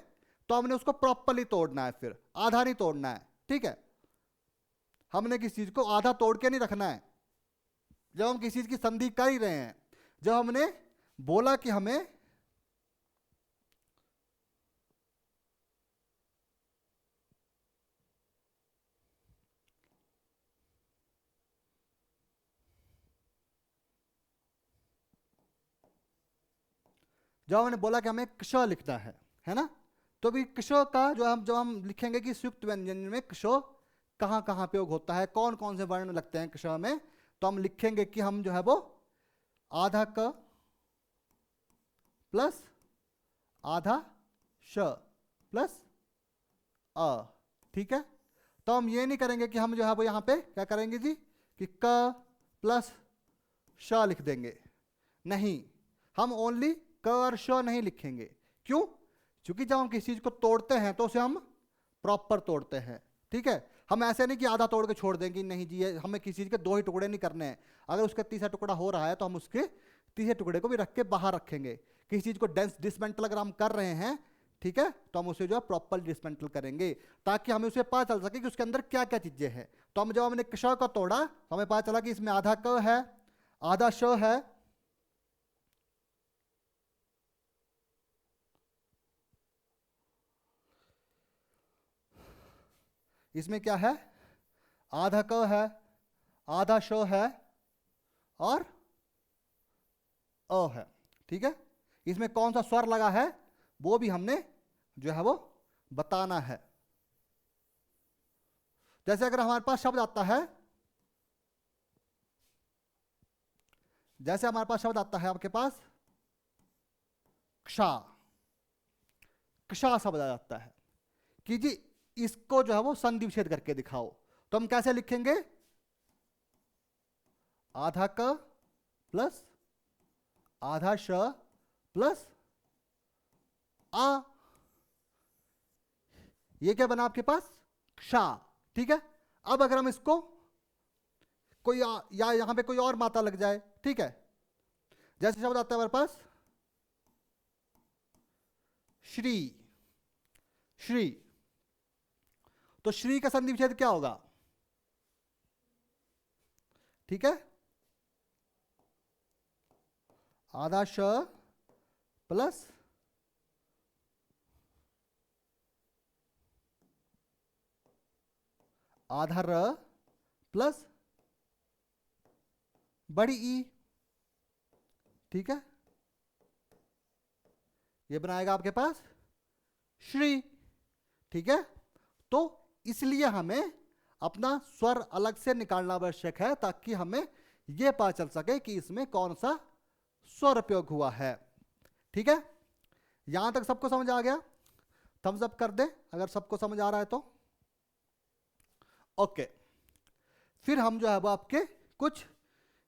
तो हमने उसको प्रॉपरली तोड़ना है, फिर आधा नहीं तोड़ना है। ठीक है, हमने किसी चीज को आधा तोड़ के नहीं रखना है। जब हम किसी चीज की संधि कर ही रहे हैं, जब हमने बोला कि हमें जब हमने बोला कि हमें क्ष लिखना है है ना। तो भी क्ष का जो हम लिखेंगे कि संयुक्त व्यंजन में क्ष कहाँ कहाँ प्रयोग होता है, कौन कौन से वर्ण लगते हैं क्ष में, तो हम लिखेंगे कि हम जो है वो आधा क प्लस आधा श प्लस अ, ठीक है। तो हम ये नहीं करेंगे कि हम जो है वो यहाँ पे क्या करेंगे जी कि क प्लस श लिख देंगे, नहीं, हम ओनली क और श नहीं लिखेंगे। क्यों? क्योंकि जब हम किसी चीज को तोड़ते हैं तो उसे हम प्रॉपर तोड़ते हैं, ठीक है। हम ऐसे नहीं कि आधा तोड़ के छोड़ देंगे, नहीं जी, ये हमें किसी चीज के दो ही टुकड़े नहीं करने हैं। अगर उसका तीसरा टुकड़ा हो रहा है तो हम उसके तीसरे टुकड़े को भी रख के बाहर रखेंगे। किसी चीज को डिसमेंटल अगर हम कर रहे हैं, ठीक है, तो हम उसे जो है प्रॉपर डिसमेंटल करेंगे ताकि हमें उसे पता चल सके कि उसके अंदर क्या क्या चीजें हैं। तो हम जब हमने क्ष को तोड़ा तो हमें पता चला कि इसमें आधा क है, आधा श है, इसमें क्या है, आधा क है, आधा श है और अ है, ठीक है। इसमें कौन सा स्वर लगा है वो भी हमने जो है वो बताना है। जैसे अगर हमारे पास शब्द आता है, जैसे हमारे पास शब्द आता है आपके पास क्षा, क्षा शब्द आ जाता है कि जी इसको जो है वो संधि विच्छेद करके दिखाओ, तो हम कैसे लिखेंगे, आधा क प्लस आधा श प्लस आ, ये क्या बना आपके पास क्षा, ठीक है। अब अगर हम इसको कोई या यहां पे कोई और मात्रा लग जाए, ठीक है, जैसे शब्द आता है हमारे पास श्री, श्री, तो श्री का संधि विच्छेद क्या होगा, ठीक है, आधा श प्लस आधा र प्लस बड़ी ई, ठीक है, ये बनाएगा आपके पास श्री, ठीक है। तो इसलिए हमें अपना स्वर अलग से निकालना आवश्यक है ताकि हमें यह पता चल सके कि इसमें कौन सा स्वर प्रयोग हुआ है, ठीक है। यहां तक सबको समझ आ गया? थम्स अप कर दे अगर सबको समझ आ रहा है तो। ओके, फिर हम जो है वो आपके कुछ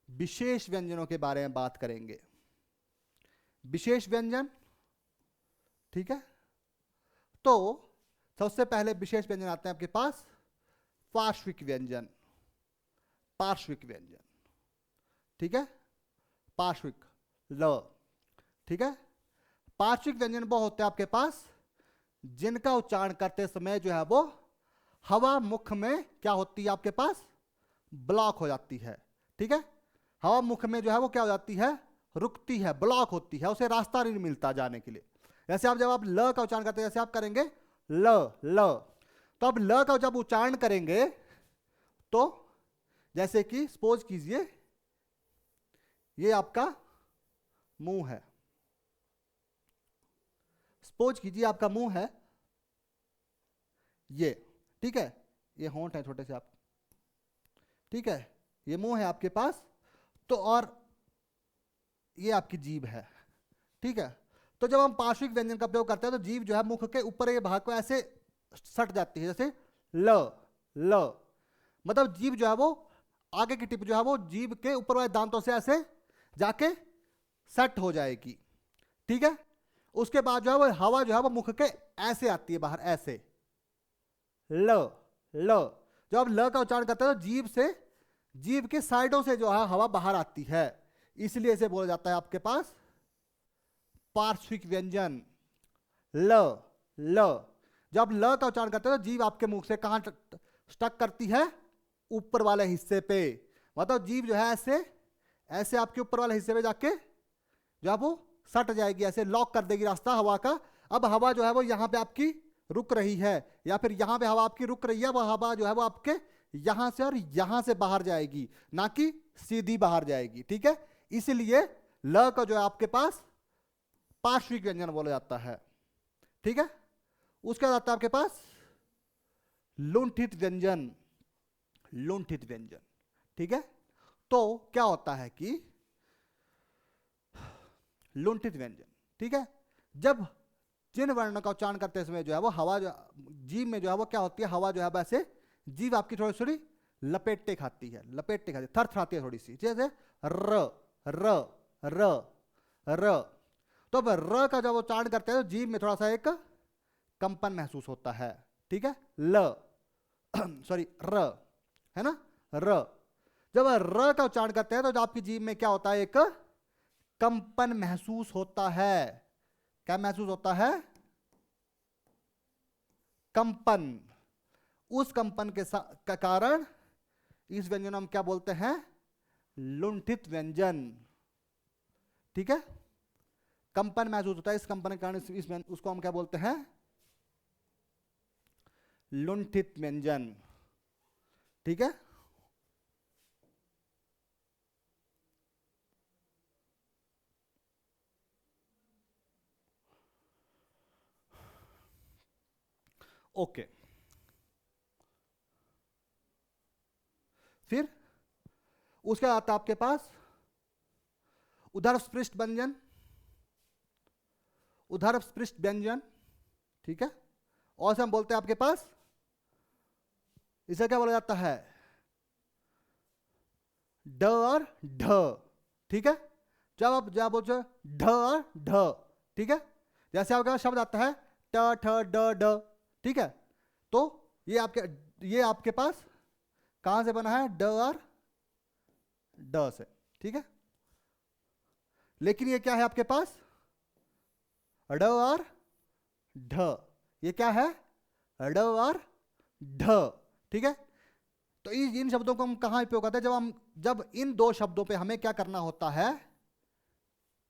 विशेष व्यंजनों के बारे में बात करेंगे। विशेष व्यंजन, ठीक है। तो सबसे पहले विशेष व्यंजन आते हैं आपके पास पार्श्विक व्यंजन, पार्श्विक व्यंजन, ठीक है, पार्श्विक ल, ठीक है। पार्श्विक व्यंजन वो होते हैं आपके पास जिनका उच्चारण करते समय जो है वो हवा मुख में क्या होती है आपके पास, ब्लॉक हो जाती है, ठीक है। हवा मुख में जो है वो क्या हो जाती है, रुकती है, ब्लॉक होती है, उसे रास्ता नहीं मिलता जाने के लिए। जैसे आप जब आप ल का उच्चारण करते हैं, जैसे आप करेंगे ल, ल, तो अब ल का जब उच्चारण करेंगे तो जैसे कि सपोज कीजिए ये आपका मुंह है, सपोज कीजिए आपका मुंह है ये, ठीक है, ये होंठ है छोटे से आप, ठीक है, ये मुंह है आपके पास, तो और ये आपकी जीभ है, ठीक है। तो जब हम पार्श्विक व्यंजन का प्रयोग करते हैं तो जीभ जो है मुख के ऊपर ये भाग को ऐसे सट जाती है, जैसे ल, ल, मतलब जीभ जो है वो आगे की टिप जो है वो जीभ के ऊपर वाले दांतों से ऐसे जाके सेट हो जाएगी, ठीक है। उसके बाद जो है वो हवा जो है वो मुख के ऐसे आती है बाहर, ऐसे ल, ल, जब आप ल का उच्चारण करते हैं तो जीभ से, जीभ के साइडों से जो है हवा बाहर आती है, इसलिए इसे बोला जाता है आपके पास पार्श्विक व्यंजन ल, ल। जब ल का उच्चारण करते हैं तो जीभ आपके मुख से कहां स्टक करती है, ऊपर वाले हिस्से पे, मतलब जीभ जो है ऐसे ऐसे आपके ऊपर वाले हिस्से पे जाके जो है वो सट जाएगी, ऐसे लॉक कर देगी रास्ता हवा का। अब हवा जो है वो यहां पे आपकी रुक रही है या फिर यहां पे हवा आपकी रुक रही है, वह हवा जो है वो आपके यहां से और यहां से बाहर जाएगी, ना कि सीधी बाहर जाएगी, ठीक है। इसलिए ल का जो है आपके पास पार्श्विक व्यंजन बोला जाता है, ठीक है। उसके बाद आता है आपके पास लुंठित व्यंजन, लुंठित व्यंजन, ठीक है। तो क्या होता है कि लुंठित व्यंजन, ठीक है, जब जिन वर्ण का उच्चारण करते समय जो है वो हवा जो जीभ में जो है वो क्या होती है, हवा जो है वैसे जीभ आपकी थोड़ी थोड़ी लपेटे खाती है, लपेटे खाती है, थर थराती है थोड़ी सी, जैसे र र र र। तो अब र का जब उच्चारण करते हैं तो जीभ में थोड़ा सा एक कंपन महसूस होता है, ठीक है। ल सॉरी र, है ना, र। जब र का उच्चारण करते हैं तो आपकी जीभ में क्या होता है, एक कंपन महसूस होता है। क्या महसूस होता है, कंपन। उस कंपन के कारण इस व्यंजन हम क्या बोलते हैं, लुंठित व्यंजन, ठीक है। कंपन महसूस होता है, इस कंपन के कारण उसको हम क्या बोलते हैं, लुंठित व्यंजन, ठीक है। ओके, फिर उसके बाद आता है आपके पास उदरस्पृष्ट व्यंजन, उदरस्पृष्ट व्यंजन, ठीक है। और से हम बोलते हैं आपके पास, इसे क्या बोला जाता है, ड और ढ, ठीक है। जब आप जब बोलते ढ और ढ, ठीक है, जैसे आपके पास शब्द आता है ट ठ ड ड, ठीक है। तो ये आपके पास कहां से बना है, ड और ड से, ठीक है। लेकिन ये क्या है आपके पास, ड और ढ, ये क्या है, ड और ढ, ठीक है। तो इन शब्दों को हम कहां उपयोग करते हैं, जब इन दो शब्दों पे हमें क्या करना होता है,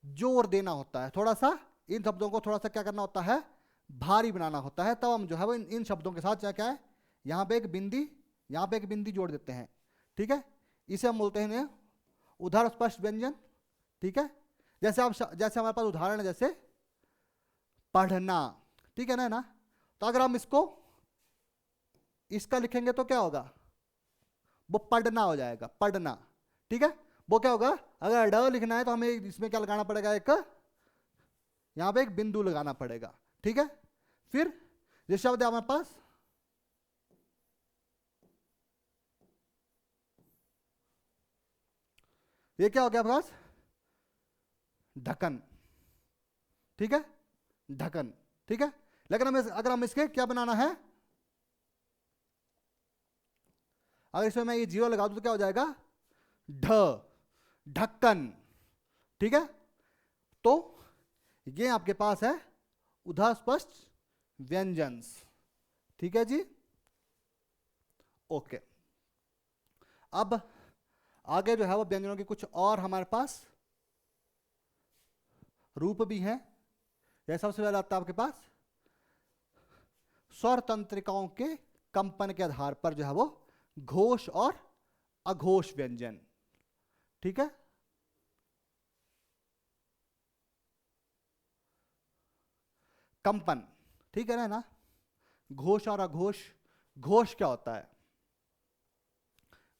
जोर देना होता है, थोड़ा सा इन शब्दों को थोड़ा सा क्या करना होता है, भारी बनाना होता है, तब हम जो है वो इन शब्दों के साथ क्या है, यहां पे एक बिंदी, यहां पे एक बिंदी जोड़ देते हैं, ठीक है। इसे हम बोलते हैं उदार स्पष्ट व्यंजन, ठीक है। जैसे हमारे पास उदाहरण है, जैसे पढ़ना, ठीक है ना। तो अगर हम इसका लिखेंगे तो क्या होगा, वो पढ़ना हो जाएगा, पढ़ना, ठीक है। वो क्या होगा, अगर ड लिखना है तो हमें इसमें क्या लगाना पड़ेगा, एक यहां पे एक बिंदु लगाना पड़ेगा, ठीक है। फिर ये शब्द है हमारे पास ये क्या हो गया हमारे पास, ढक्कन, ठीक है, ढक्कन, ठीक है। लेकिन अगर हम इसके क्या बनाना है, अगर इसमें मैं ये जीरो लगा दूं तो क्या हो जाएगा, ढ, ढक्कन, ठीक है। तो ये आपके पास है उधा स्पष्ट व्यंजन्स, ठीक है जी। ओके, अब आगे जो है वो व्यंजनों की कुछ और हमारे पास रूप भी हैं। यह सबसे पहले आता है आपके पास स्वर तंत्रिकाओं के कंपन के आधार पर जो है वो घोष और अघोष व्यंजन, ठीक है। कंपन, ठीक है ना। घोष और अघोष, घोष क्या होता है,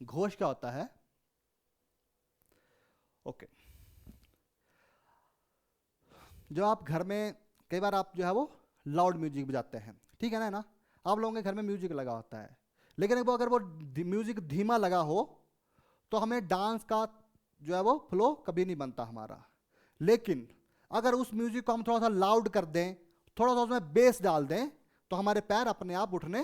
घोष क्या होता है, ओके। जो आप घर में कई बार आप जो है वो लाउड म्यूजिक बजाते हैं, ठीक है ना। आप लोगों के घर में म्यूजिक लगा होता है, लेकिन अगर वो म्यूजिक धीमा लगा हो तो हमें डांस का जो है वो फ्लो कभी नहीं बनता हमारा। लेकिन अगर उस म्यूजिक को हम थोड़ा सा लाउड कर दें, थोड़ा सा उसमें बेस डाल दें, तो हमारे पैर अपने आप उठने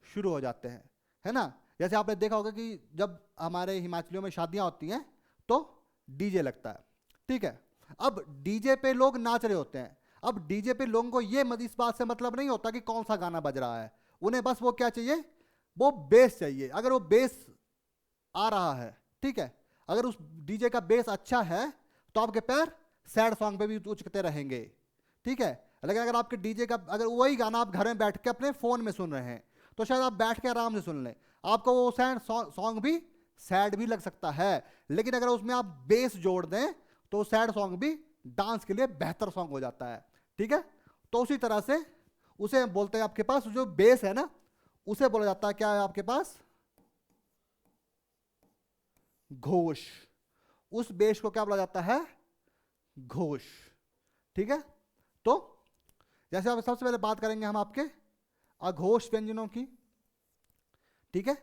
शुरू हो जाते हैं, है ना। जैसे आपने देखा होगा कि जब हमारे हिमाचलियों में शादियां होती हैं तो डीजे लगता है, ठीक है। अब डीजे पे लोग नाच रहे होते हैं, अब डीजे पे लोगों को ये इस बात से मतलब नहीं होता कि कौन सा गाना बज रहा है, उन्हें बस वो क्या चाहिए, वो बेस चाहिए। अगर वो बेस आ रहा है, ठीक है, अगर उस डीजे का बेस अच्छा है तो आपके पैर सैड सॉन्ग पे भी उचकते रहेंगे, ठीक है। लेकिन अगर आपके डीजे का अगर वही गाना आप घर में बैठ के अपने फोन में सुन रहे हैं तो शायद आप बैठ के आराम से सुन लें, आपको वो सैड सॉन्ग भी सैड भी लग सकता है। लेकिन अगर उसमें आप बेस जोड़ दें तो सैड सॉन्ग भी डांस के लिए बेहतर सॉन्ग हो जाता है, ठीक है। तो उसी तरह से उसे हम बोलते हैं आपके पास जो बेस है ना, उसे बोला जाता है क्या है आपके पास, घोष। उस बेस को क्या बोला जाता है, घोष। ठीक है, तो जैसे आप सबसे पहले बात करेंगे हम आपके अघोष व्यंजनों की। ठीक है,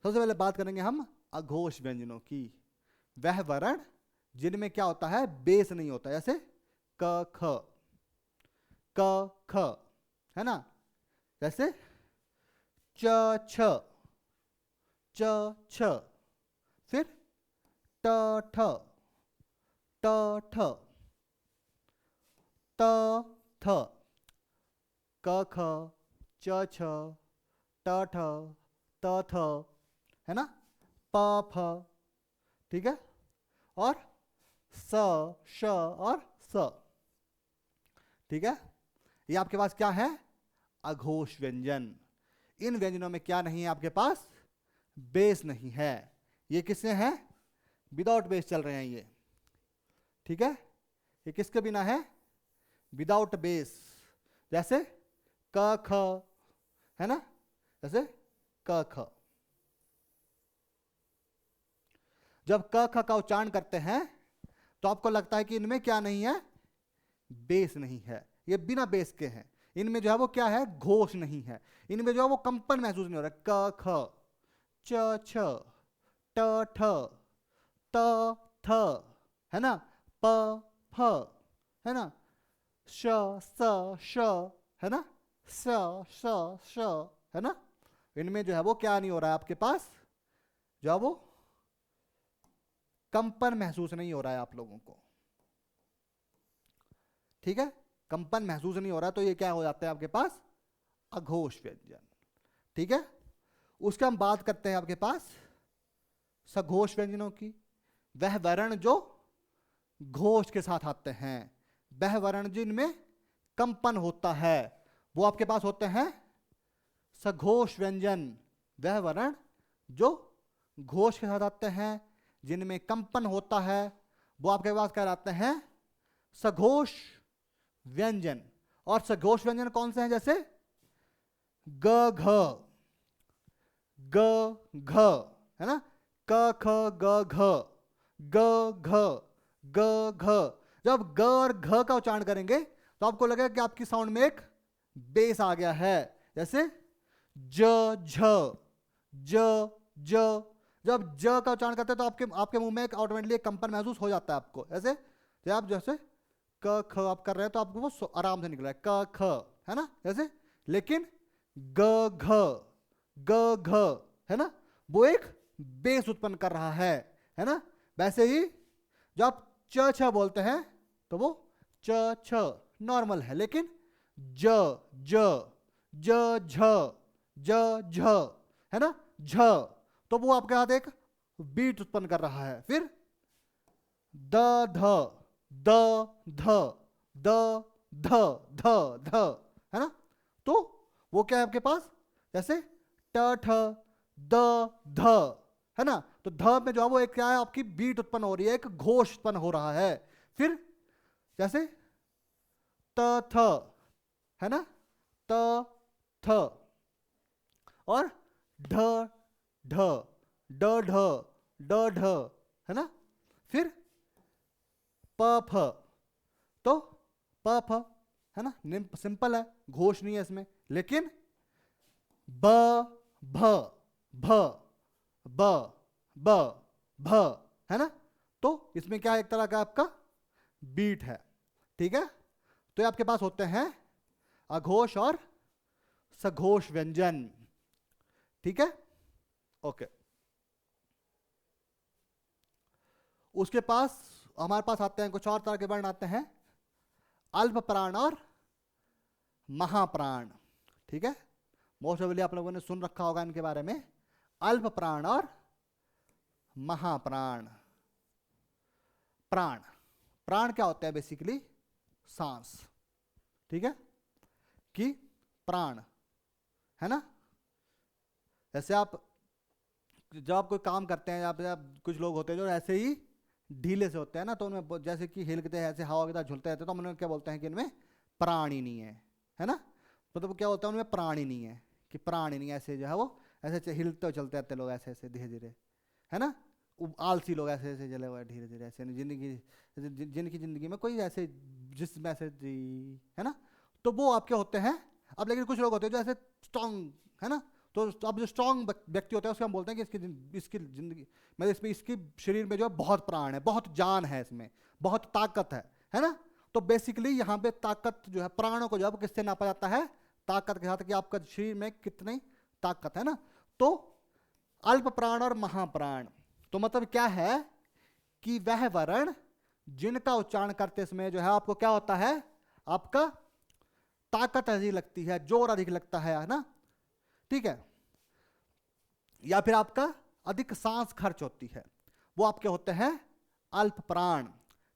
सबसे पहले बात करेंगे हम अघोष व्यंजनों की। वह वर्ण जिनमें क्या होता है, बेस नहीं होता, जैसे क ख, क ख, है ना, जैसे च छ, च छ, फिर ट ठ, ट ठ, त थ, क ख, च छ, ट ठ, त थ, है ना, प फ। ठीक है, और स श और स। ठीक है, ये आपके पास क्या है, अघोष व्यंजन। इन व्यंजनों में क्या नहीं है आपके पास, बेस नहीं है। ये किससे हैं, विदाउट बेस चल रहे हैं ये। ठीक है, ये किसके बिना है, विदाउट बेस। जैसे क ख, है ना, जैसे क ख। जब क ख का उच्चारण करते हैं तो आपको लगता है कि इनमें क्या नहीं है, बेस नहीं है, ये बिना बेस के हैं। इनमें जो है वो क्या है, घोष नहीं है। इनमें जो है वो कंपन महसूस नहीं हो रहा है। क ख, च छ, ट ठ, त थ, है ना, प फ, है ना, श स श, है ना, स स श, है ना। इनमें जो है वो क्या नहीं हो रहा है आपके पास, जो है वो कंपन महसूस नहीं हो रहा है आप लोगों को। ठीक है, कंपन महसूस नहीं हो रहा, तो ये क्या हो जाता है आपके पास, अघोष व्यंजन। ठीक है, उसका हम बात करते हैं आपके पास सघोष व्यंजनों की। वह वर्ण जो घोष के साथ आते हैं, वह वर्ण जिनमें कंपन होता है, वो आपके पास होते हैं सघोष व्यंजन। वह वर्ण जो घोष के साथ आते हैं, जिनमें कंपन होता है, वो आपके पास क्या आते हैं, सघोष व्यंजन। और सघोष व्यंजन कौन से हैं, जैसे ग घ, ग घ, है ना, क ख ग घ, ग घ, ग घ। जब ग और घ का उच्चारण करेंगे तो आपको लगेगा कि आपकी साउंड में एक बेस आ गया है। जैसे ज झ, ज ज। जब ज का उच्चारण करते हैं तो आपके आपके मुंह में एक ऑटोमेटिकली कंपन महसूस हो जाता है आपको। ऐसे जब आप जैसे क ख आप कर रहे हैं तो आपको वो आराम से निकल रहा है, क ख, है ना, जैसे। लेकिन ग घ, ग घ, है ना, वो एक बेस उत्पन्न कर रहा है ना। वैसे ही जब आप च छ बोलते हैं तो वो च छ नॉर्मल है, लेकिन ज ज, ज झ, ज झ, है ना, झ, तो वो आपके हाथ एक बीट उत्पन्न कर रहा है। फिर द ध, द ध, द ध, ध ध, है ना, तो वो क्या है आपके पास, जैसे ट ठ, द ध, है ना। तो ध में जो है वो एक क्या है, आपकी बीट उत्पन्न हो रही है, एक घोष उत्पन्न हो रहा है। फिर जैसे त थ, है ना, त थ, और ढ ढ, ड ढ, ड ढ, है ना। फिर प फ, तो प फ, है ना, सिंपल है, घोष नहीं है इसमें। लेकिन ब भ, भ ब ब भ, है ना, तो इसमें क्या है, एक तरह का आपका बीट है। ठीक है, तो ये आपके पास होते हैं अघोष और सघोष व्यंजन। ठीक है, ओके। उसके पास हमारे पास आते हैं कुछ और तरह के वर्ण आते हैं, अल्प प्राण और महाप्राण। ठीक है, मोस्ट ऑफली आप लोगों ने सुन रखा होगा इनके बारे में, अल्प प्राण और महाप्राण। प्राण, प्राण क्या होता है, बेसिकली सांस। ठीक है, कि प्राण, है ना। जैसे आप जब आप कोई काम करते हैं, आप कुछ लोग होते हैं जो ऐसे ही ढीले से होते हैं ना, तो उनमें जैसे कि हिलते हैं, ऐसे हवा के साथ झुलते रहते हैं, तो हम उन्हें क्या बोलते हैं कि इनमें प्राण ही नहीं है, है ना। मतलब क्या होता है उनमें प्राण ही नहीं है, कि प्राण ही नहीं है, ऐसे जो है वो ऐसे हिलते चलते रहते लोग ऐसे ऐसे धीरे धीरे, है ना। आलसी लोग ऐसे ऐसे चले हुए धीरे धीरे ऐसे, जिंदगी जिनकी जिंदगी में कोई ऐसे जिसमें ऐसे है ना, तो वो आपके होते हैं। अब लेकिन कुछ लोग होते हैं जो ऐसे स्ट्रांग, है ना, तो अब जो स्ट्रांग व्यक्ति होता है उसको हम बोलते हैं कि इसकी जिंदगी मतलब इसमें इसकी शरीर में जो है बहुत प्राण है, बहुत जान है, इसमें बहुत ताकत है ना। तो बेसिकली यहाँ पे ताकत जो है, प्राणों को जो है किससे नापा जाता है, ताकत के साथ, कि आपका शरीर में कितनी ताकत है ना। तो अल्प प्राण और महाप्राण, तो मतलब क्या है कि वह वर्ण जिनका उच्चारण करते समय जो है आपको क्या होता है, आपका ताकत अधिक लगती है, जोर अधिक लगता है ना, ठीक है, या फिर आपका अधिक सांस खर्च होती है, वो आपके होते हैं अल्प प्राण,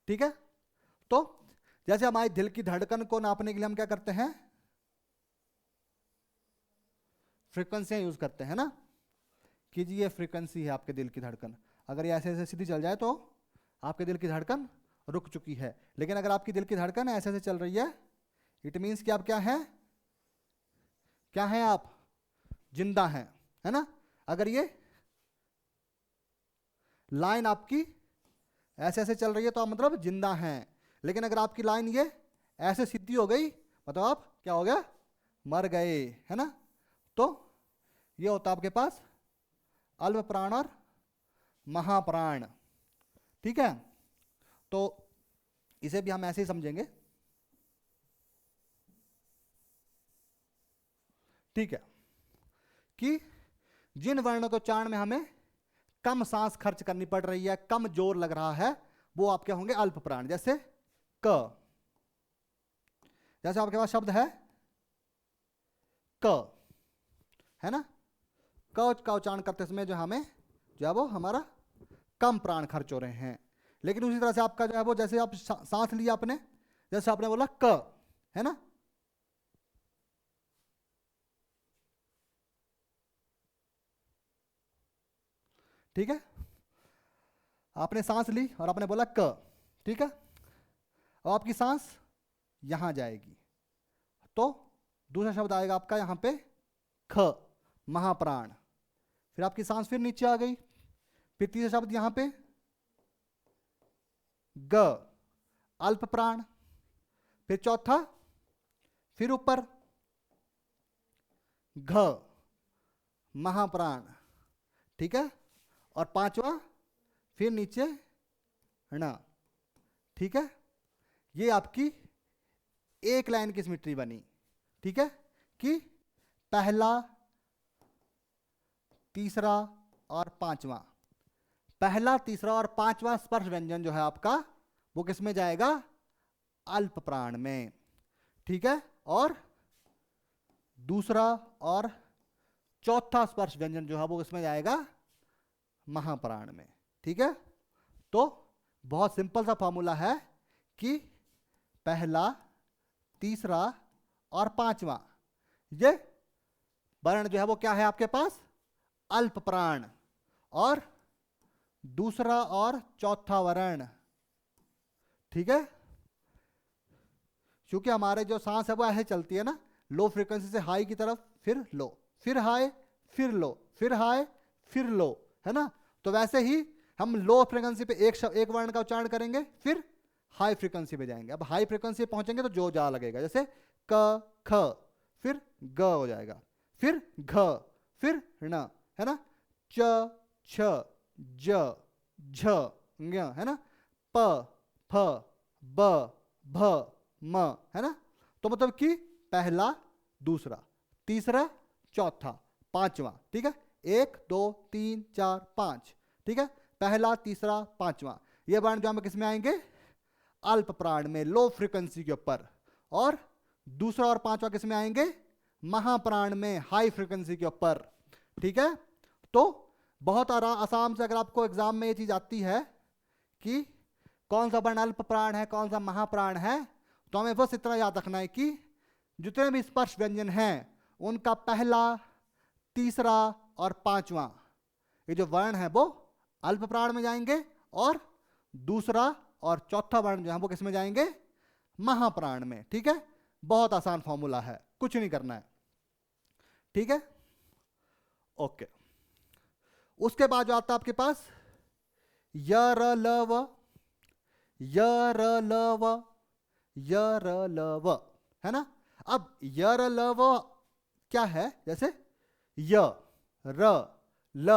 ठीक है। तो जैसे हमारे दिल की धड़कन को नापने के लिए हम क्या करते हैं, फ्रीक्वेंसियां यूज करते हैं ना, कि जी ये फ्रीक्वेंसी है आपके दिल की धड़कन, अगर ये ऐसे ऐसे सीधी चल जाए तो आपके दिल की धड़कन रुक चुकी है, लेकिन अगर आपकी दिल की धड़कन ऐसे ऐसे चल रही है, इट मीन्स कि आप क्या हैं, क्या हैं आप, जिंदा हैं, है ना। अगर ये लाइन आपकी ऐसे ऐसे चल रही है तो आप मतलब जिंदा हैं, लेकिन अगर आपकी लाइन ये ऐसे सीधी हो गई मतलब आप क्या हो गया, मर गए, है ना। तो ये होता है आपके पास अल्प प्राण और महाप्राण, ठीक है। तो इसे भी हम ऐसे ही समझेंगे, ठीक है, कि जिन वर्णों के उच्चारण में हमें कम सांस खर्च करनी पड़ रही है, कम जोर लग रहा है, वो आपके होंगे अल्प प्राण। जैसे क, जैसे आपके पास शब्द है क, है ना, क का उच्चारण करते समय जो हमें जो है वो हमारा कम प्राण खर्च हो रहे हैं। लेकिन उसी तरह से आपका जो है वो, जैसे आप सांस लिया आपने, जैसे आपने बोला क, है ना, ठीक है, आपने सांस ली और आपने बोला क, ठीक है, अब आपकी सांस यहां जाएगी तो दूसरा शब्द आएगा आपका यहां पे ख, महाप्राण, फिर आपकी सांस फिर नीचे आ गई, फिर तीसरा शब्द यहां पे ग, अल्प प्राण, फिर चौथा फिर ऊपर घ, महाप्राण, ठीक है, और पांचवा फिर नीचे न, ठीक है। ये आपकी एक लाइन की सिमेट्री बनी, ठीक है, कि पहला, तीसरा और पांचवा, पहला तीसरा और पांचवा स्पर्श व्यंजन जो है आपका वो किस में जाएगा, अल्प प्राण में, ठीक है, और दूसरा और चौथा स्पर्श व्यंजन जो है वो किसमें जाएगा, महाप्राण में, ठीक है। तो बहुत सिंपल सा फॉर्मूला है कि पहला, तीसरा और पांचवा ये वर्ण जो है वो क्या है आपके पास, अल्प प्राण, और दूसरा और चौथा वर्ण, ठीक है, क्योंकि हमारे जो सांस है वो ऐसे चलती है ना, लो फ्रीक्वेंसी से हाई की तरफ, फिर लो, फिर हाई, फिर लो, फिर हाई, फिर लो, है ना। तो वैसे ही हम लो फ्रीक्वेंसी पे एक वर्ण का उच्चारण करेंगे, फिर हाई फ्रीक्वेंसी पे जाएंगे। अब हाई फ्रीक्वेंसी पे पहुंचेंगे तो जो जा लगेगा, जैसे क, ख, फिर ग हो जाएगा, फिर घ, फिर ण, है ना, च, छ, ज, झ, ङ, है ना, प, फ, ब, भ, म, है ना। तो मतलब कि पहला, दूसरा, तीसरा, चौथा, पांचवा, ठीक है, 1 2 3 4 5, ठीक है, पहला, तीसरा, पांचवा, ये वर्ण जो हमें किस में आएंगे, अल्प प्राण में, लो फ्रीक्वेंसी के ऊपर, और दूसरा और पांचवा किस में आएंगे, महाप्राण में, हाई फ्रीक्वेंसी के ऊपर, ठीक है। तो बहुत आसाम से अगर आपको एग्जाम में ये चीज आती है कि कौन सा वर्ण अल्प प्राण है, कौन सा महाप्राण है, तो हमें बस इतना याद रखना है कि जितने भी स्पर्श व्यंजन हैं उनका पहला, तीसरा और पांचवा ये जो वर्ण है वो अल्प प्राण में जाएंगे, और दूसरा और चौथा वर्ण जो है वो किस में जाएंगे, महाप्राण में, ठीक है। बहुत आसान फॉर्मूला है। कुछ नहीं करना है, ठीक है। ओके, उसके बाद जो आता है आपके पास य र ल व, य र ल व, य र ल व, है ना। अब य र ल व क्या है, जैसे य र ल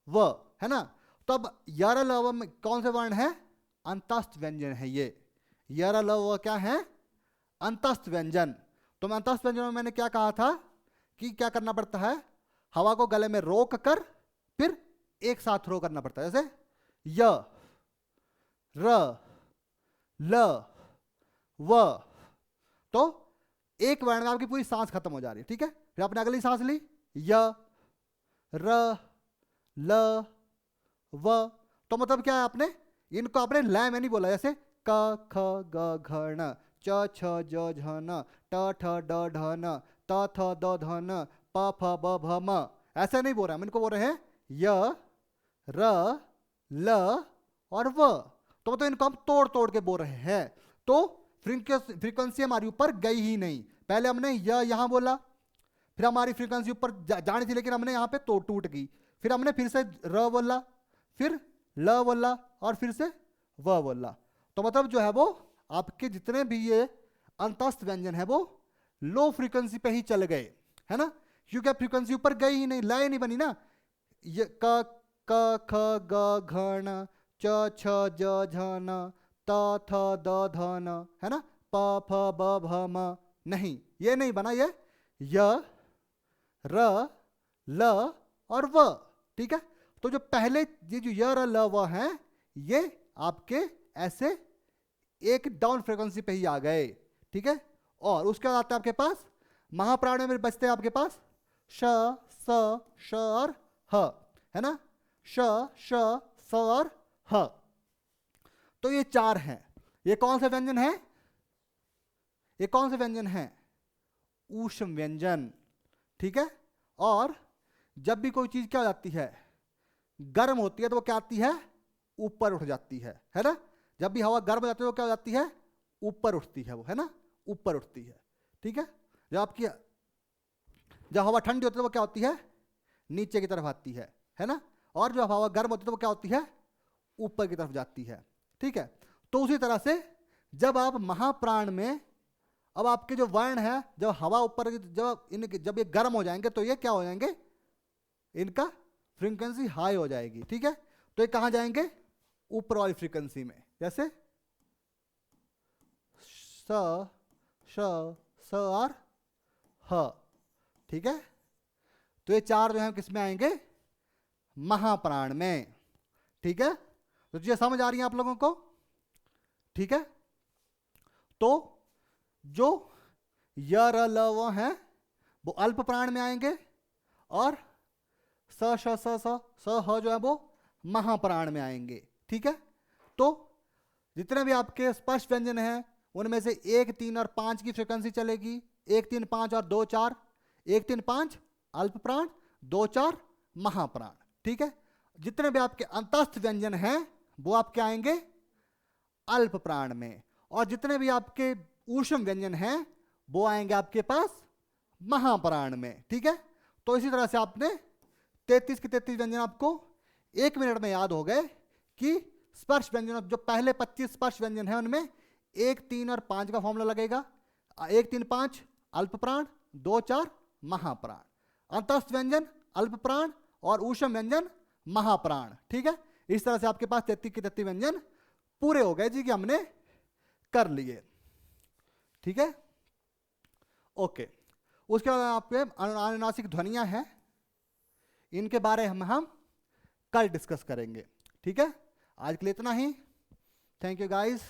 व, है ना। तो अब य र ल व में कौन से वर्ण है, अंतस्थ व्यंजन है ये। य र ल व क्या है, अंतस्थ व्यंजन। तो मैं अंतस्थ व्यंजन में मैंने क्या कहा था कि क्या करना पड़ता है, हवा को गले में रोक कर फिर एक साथ रो करना पड़ता है, जैसे य र ल व। तो एक वर्ण में आपकी पूरी सांस खत्म हो जा रही है, ठीक है। फिर आपने अगली सांस ली य र ल व, तो मतलब क्या है, आपने इनको आपने लय में नहीं बोला, जैसे क ख ग घ ण, च छ ज झ न, ट ठ ड ढ न, त थ द ध न, प फ ब भ म, ऐसे नहीं बोल रहे हम, इनको बोल रहे हैं य र ल और व। तो मतलब इनको हम तोड़ तोड़ के बोल रहे हैं। तो फ्रीक्वेंसी हमारी ऊपर गई ही नहीं। पहले हमने यहां बोला, फिर हमारी फ्रीक्वेंसी ऊपर जानी थी, लेकिन हमने यहाँ पे तो टूट गई। फिर हमने फिर से र बोला, फिर ल बोला, और फिर से व बोला। तो मतलब जो है वो आपके जितने भी ये अंतस्थ व्यंजन है वो लो फ्रीक्वेंसी पे ही चले गए, है ना, क्योंकि फ्रीक्वेंसी ऊपर गई ही नहीं, लय नहीं बनी ना। ये क ख ग घ ण, च छ ज झ न, त थ द ध न, है ना, प फ ब भ म, नहीं, ये नहीं बना, ये य र ल और व, ठीक है। तो जो पहले ये जो य र ल व हैं, ये आपके ऐसे एक डाउन फ्रीक्वेंसी पे ही आ गए, ठीक है। और उसके बाद आता है आपके पास महाप्राण में बचते हैं आपके पास श स श और ह, है ना, श श स और ह। तो ये चार हैं। ये कौन से व्यंजन है, ये कौन से व्यंजन है, ऊष्म व्यंजन, ठीक है। और जब भी कोई चीज क्या हो जाती है, गर्म होती है, तो वो क्या आती है, ऊपर उठ जाती है ना। जब भी हवा गर्म हो जाती है वो क्या हो जाती है, ऊपर उठती है वो, है ना, ऊपर उठती है, ठीक है। जब हवा ठंडी होती है तो वो क्या होती है, नीचे की तरफ आती है ना। और जब हवा गर्म होती है तो वो क्या होती है, ऊपर की तरफ जाती है, ठीक है। तो उसी तरह से जब आप महाप्राण में, अब आपके जो वर्ण है, जब हवा ऊपर, जब ये गर्म हो जाएंगे तो ये क्या हो जाएंगे, इनका फ्रीक्वेंसी हाई हो जाएगी, ठीक है। तो ये कहां जाएंगे, ऊपर वाली फ्रीक्वेंसी में, जैसे स श स और ह, ठीक है। तो ये चार जो है किस में आएंगे, महाप्राण में, ठीक है। तो ये समझ आ रही है आप लोगों को, ठीक है। तो जो य र ल व हैं वो अल्प प्राण में आएंगे, और स श स ह जो है वो महाप्राण में आएंगे, ठीक है। तो जितने भी आपके स्पर्श व्यंजन हैं उनमें से 1, 3 और 5 की फ्रीक्वेंसी चलेगी, 1, 3, 5 और 2, 4, 1, 3, 5 अल्प प्राण, 2, 4 महाप्राण, ठीक है। जितने भी आपके अंतस्थ व्यंजन हैं वो आपके आएंगे अल्प प्राण में, और जितने भी आपके ऊष्म व्यंजन हैं वो आएंगे आपके पास महाप्राण में, ठीक है। तो इसी तरह से आपने 33 के 33 व्यंजन आपको 1 मिनट में याद हो गए कि स्पर्श व्यंजन, जो पहले 25 स्पर्श व्यंजन है उनमें 1, 3 और 5 का फॉर्मूला लगेगा। 1, 3, 5 अल्प प्राण, 2, 4 महाप्राण, अंतस्थ व्यंजन अल्प प्राण और ऊष्म व्यंजन महाप्राण, ठीक है। इस तरह से आपके पास 33 के 33 व्यंजन पूरे हो गए जी, कि हमने कर लिए, ठीक है। ओके, उसके बाद आपके अनुनासिक ध्वनियां हैं, इनके बारे में हम कल डिस्कस करेंगे, ठीक है। आज के लिए इतना ही। Thank you guys.